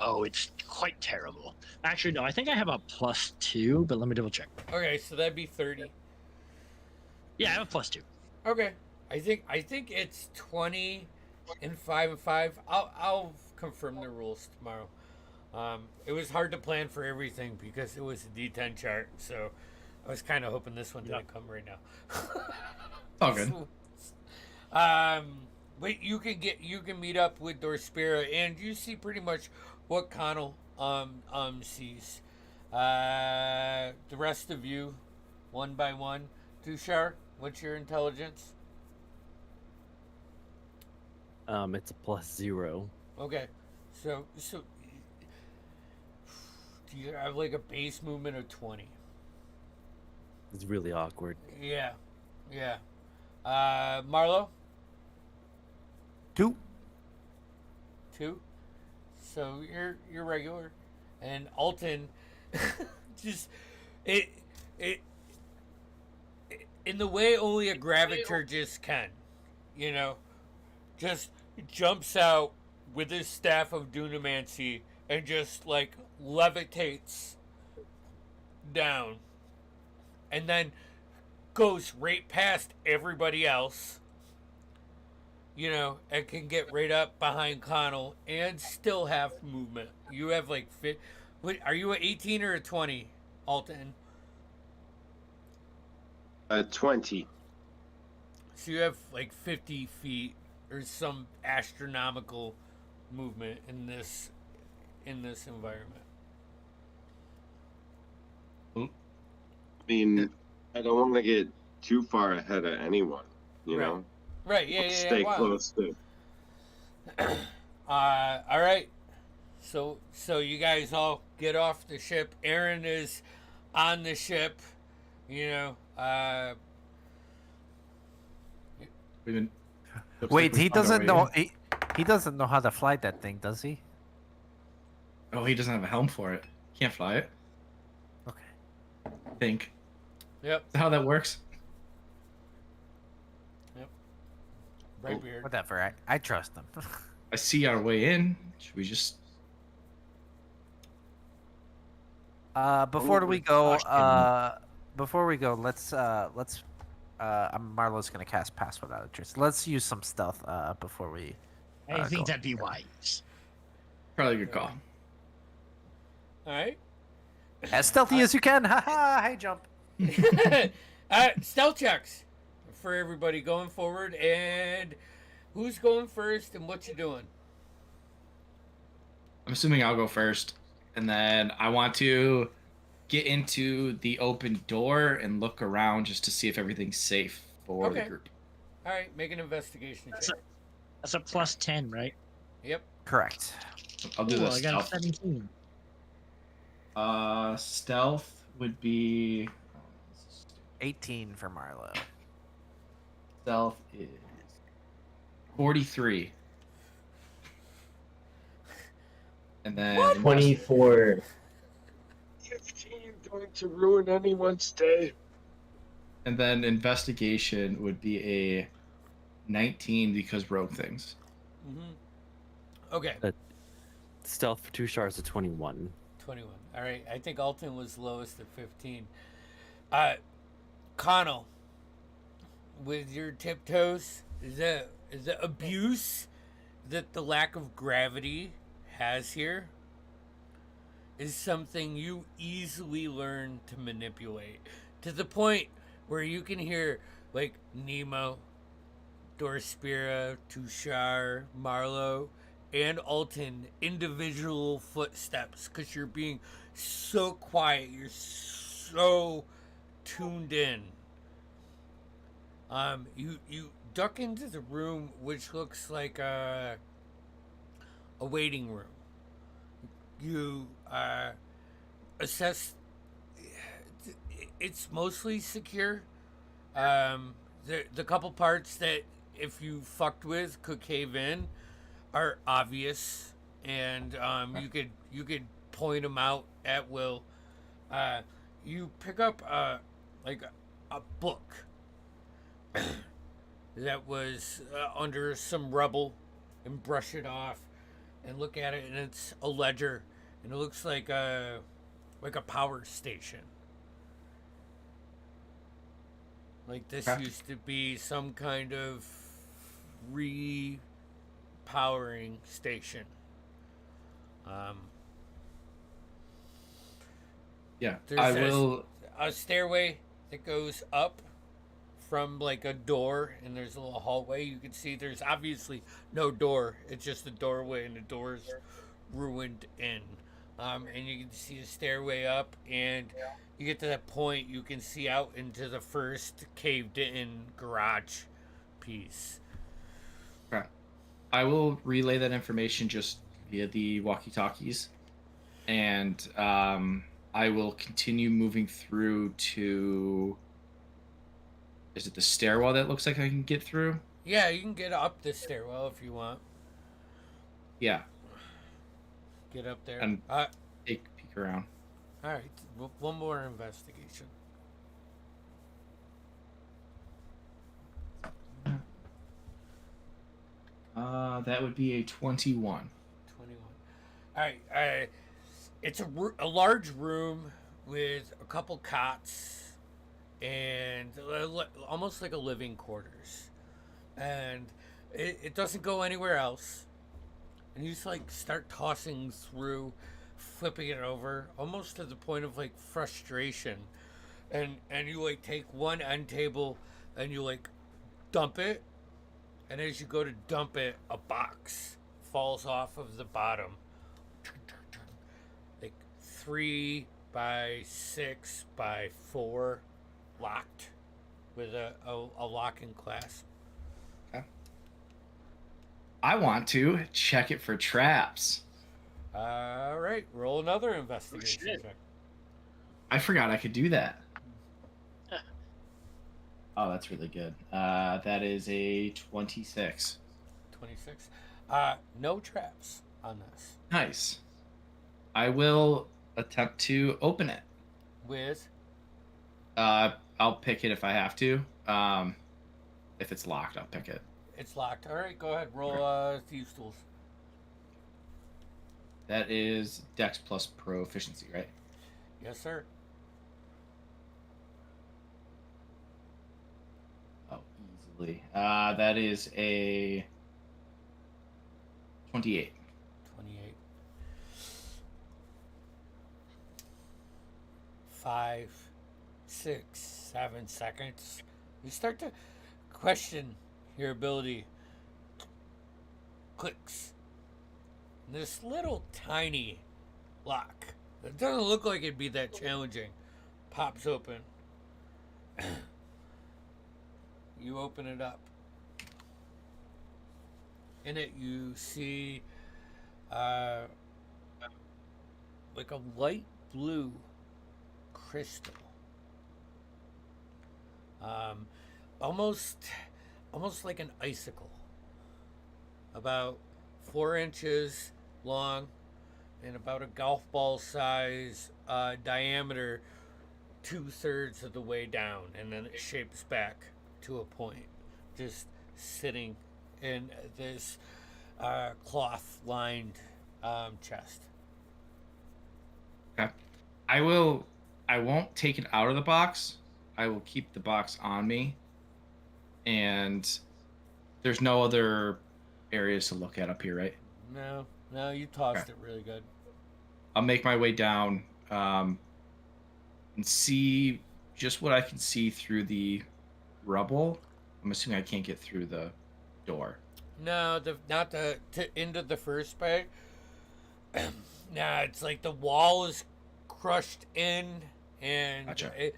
Oh, it's quite terrible. Actually, no, I think I have a +2, but let me double check. Okay, so that'd be 30. Yeah, I have a +2. Okay, I think it's 20 and 5 and 5. I'll confirm the rules tomorrow. It was hard to plan for everything because it was a D10 chart, so I was kind of hoping this one didn't come right now. All good. But you can meet up with Dorspira, and you see pretty much what Connell sees. The rest of you, one by one. Tushar, what's your intelligence? It's a +0. Okay, so do you have like a base movement of 20? It's really awkward. Yeah. Marlo? 2. 2. So you're regular, and Alton, just it in the way only a Graviturgist can, just jumps out with his staff of Dunamancy and just like levitates down, and then goes right past everybody else. And can get right up behind Connell and still have movement. You have like are you a 18 or a 20, Alton? 20. So you have like 50 feet or some astronomical movement in this environment. I mean, I don't want to get too far ahead of anyone, know? Right, yeah. Stay close to. All right. So you guys all get off the ship. Aaron is on the ship, You know, We've been. looks Wait, like we he found our doesn't way know. in. He doesn't know how to fly that thing, does he? Oh, he doesn't have a helm for it. Can't fly it. Okay. I think. yep, Is that how that works? Brightbeard. Whatever. I trust him. I see our way in. Should we just? Before Ooh, we go, caution. let's Marlo's gonna cast Pass Without a Trace. Let's use some stealth before we. I think go. that'd be wise. Probably a good call. All right. As stealthy as you can. Haha! Hey, jump. Stealth checks for everybody going forward, and who's going first, and what you doing? I'm assuming I'll go first, and then I want to get into the open door and look around just to see if everything's safe for the Okay. group. All right, make an investigation check. That's a plus 10, right? Yep. Correct. I'll do Ooh, this. I got a Stealth. 17. Stealth would be. 18 for Marlo. Stealth is 43. And then 24. 15 going to ruin anyone's day. And then investigation would be a 19 because rogue things. Okay. Stealth for Tushar is a 21. 21. All right. I think Alton was lowest at 15. Connell, with your tiptoes, is the abuse that the lack of gravity has here is something you easily learn to manipulate to the point where you can hear like Nemo, Dorspira, Tushar, Marlowe, and Alton individual footsteps because you're being so quiet, you're so tuned in. You duck into the room, which looks like a waiting room. You assess. It's mostly secure. The couple parts that if you fucked with could cave in are obvious, and you could point them out at will. You pick up like a book that was under some rubble and brush it off and look at it, and it's a ledger, and it looks like a power station. Like this Okay. used to be some kind of repowering station. Yeah, There's I will. a stairway that goes up from like a door, and there's a little hallway. You can see there's obviously no door. It's just a doorway, and the door's ruined in. And you can see a stairway up, and you get to that point, you can see out into the first caved-in garage piece. Okay. I will relay that information just via the walkie-talkies, and I will continue moving through to. Is it the stairwell that looks like I can get through? Yeah, you can get up the stairwell if you want. Yeah. Get up there. And All take a peek around. right, one more investigation. That would be a 21. 21. All right. It's a large room with a couple cots and almost like a living quarters. And it doesn't go anywhere else. And you just like start tossing through, flipping it over, almost to the point of like frustration. And you like take one end table and you like dump it. And as you go to dump it, a box falls off of the bottom. Like 3 by 6 by 4, locked with a lock and clasp. I want to check it for traps. All right, roll another investigation shit. check. I forgot I could do that. Oh, that's really good. That is a 26. 26. No traps on this. Nice. I will attempt to open it. With I'll pick it if I have to. If it's locked, I'll pick it. it's locked. All right, go ahead. Roll thieves tools. That is Dex plus proficiency, right? Yes, sir. Oh, easily. That is a 28. 28. 5, 6, 7 seconds. You start to question your ability. Clicks. This little tiny lock. It doesn't look like it'd be that challenging. Pops open. You open it up. In it, you see like a light blue crystal. Almost like an icicle. About 4 inches long and about a golf ball size diameter, 2/3 of the way down, and then it shapes back to a point, just sitting in this cloth lined chest. Okay. I won't take it out of the box. I will keep the box on me. And there's no other areas to look at up here, right? No, you tossed it really good. I'll make my way down and see just what I can see through the rubble. I'm assuming I can't get through the door. No, not into the first part. Nah, it's like the wall is crushed in, and Gotcha.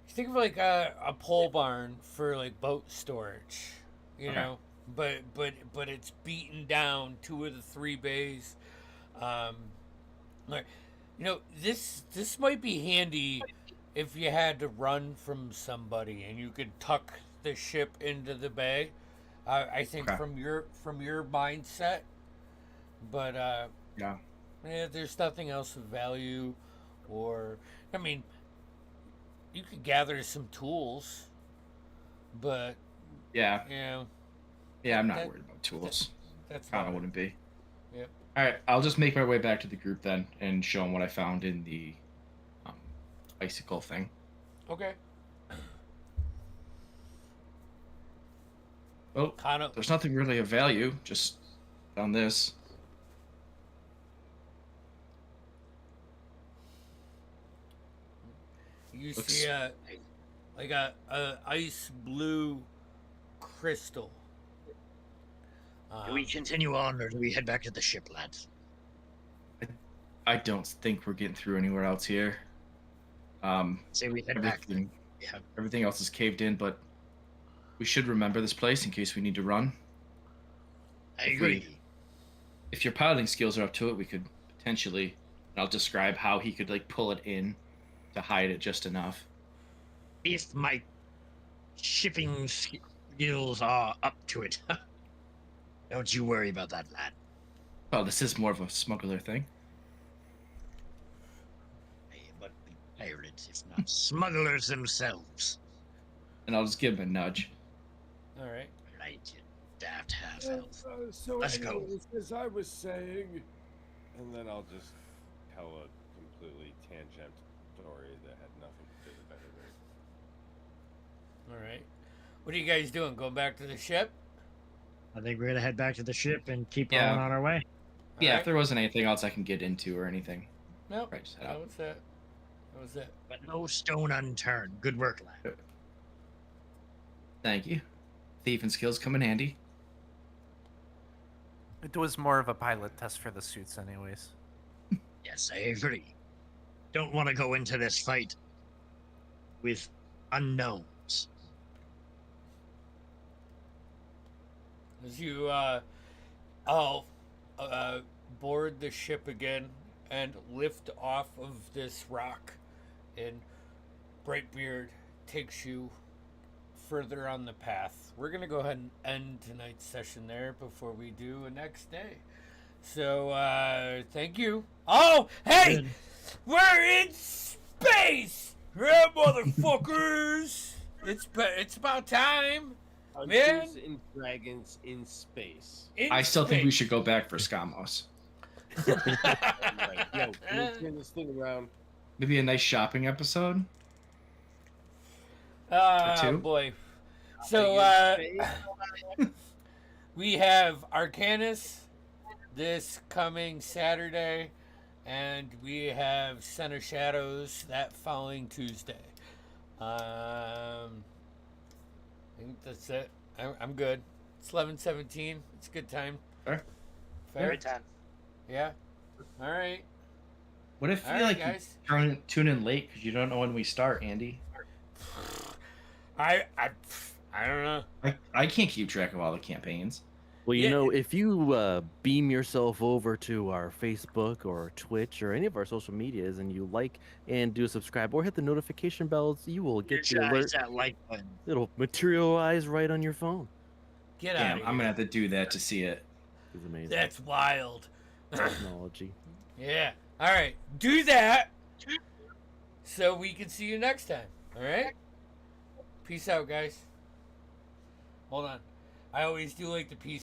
think of like a pole barn for like boat storage, you Okay. know. But it's beaten down 2 of the 3 bays. Like, this might be handy if you had to run from somebody and you could tuck the ship into the bay. I think Okay. from your mindset, but Yeah. there's nothing else of value, or I mean, you could gather some tools, but Yeah. Yeah, I'm not That- worried about tools. that's Kind of fine. wouldn't be. Yep. All right, I'll just make my way back to the group then and show them what I found in the icicle thing. Okay. Well, Kind of. there's nothing really of value. Just found this. You Looks- see like a ice blue crystal. Do we continue on, or do we head back to the ship, lads? I don't think we're getting through anywhere else here. Say we head back. Everything, Yeah. everything else is caved in, but we should remember this place in case we need to run. I If we- agree. If your piloting skills are up to it, we could potentially. And I'll describe how he could like pull it in to hide it just enough. If my shipping skills are up to it, don't you worry about that, lad. Well, this is more of a smuggler thing. Hey, but the pirates, if not smugglers themselves. And I'll just give him a nudge. All right. Right, you daft half-elf. So Let's go. anyways, as I was saying, and then I'll just tell a completely tangent story that had nothing to do with anything. All right. What are you guys doing? Going back to the ship? I think we're gonna head back to the ship and keep Yeah. on our way. All Yeah, right. if there wasn't anything else I can get into or anything. Nope. Right, just head That out. was it. That was it. But no stone unturned. Good work, lad. Thank you. Thieving skills come in handy. It was more of a pilot test for the suits, anyways. Yes, I agree. Don't want to go into this fight with unknowns. As you board the ship again and lift off of this rock and Brightbeard takes you further on the path. We're going to go ahead and end tonight's session there before we do a next day. So, thank you. Oh, hey! Good. We're in space! Yeah, motherfuckers! It's about time. Man. Dungeons and Dragons in space. In I still think we space. should go back for Skamos. Right. Yo, can we turn this thing around? Maybe a nice shopping episode. two? Boy. So, we have Arcanus this coming Saturday, and we have Center Shadows that following Tuesday. I think that's it. I'm good. It's 11:17. It's a good time. Fair. Fair. Good time. Yeah. All right. What if All you right, like guys. tune in late because you don't know when we start, Andy? I don't know. I can't keep track of all the campaigns. Well, you Yeah. know, if you beam yourself over to our Facebook or Twitch or any of our social medias and you like and do a subscribe or hit the notification bells, you will get the alert. that like button. It'll materialize right on your phone. Get out Damn, of I'm here. gonna have to do that to see it. It's amazing. That's wild. Technology. Yeah. All right. Do that so we can see you next time. All right? Peace out, guys. Hold on. I always do like the peace.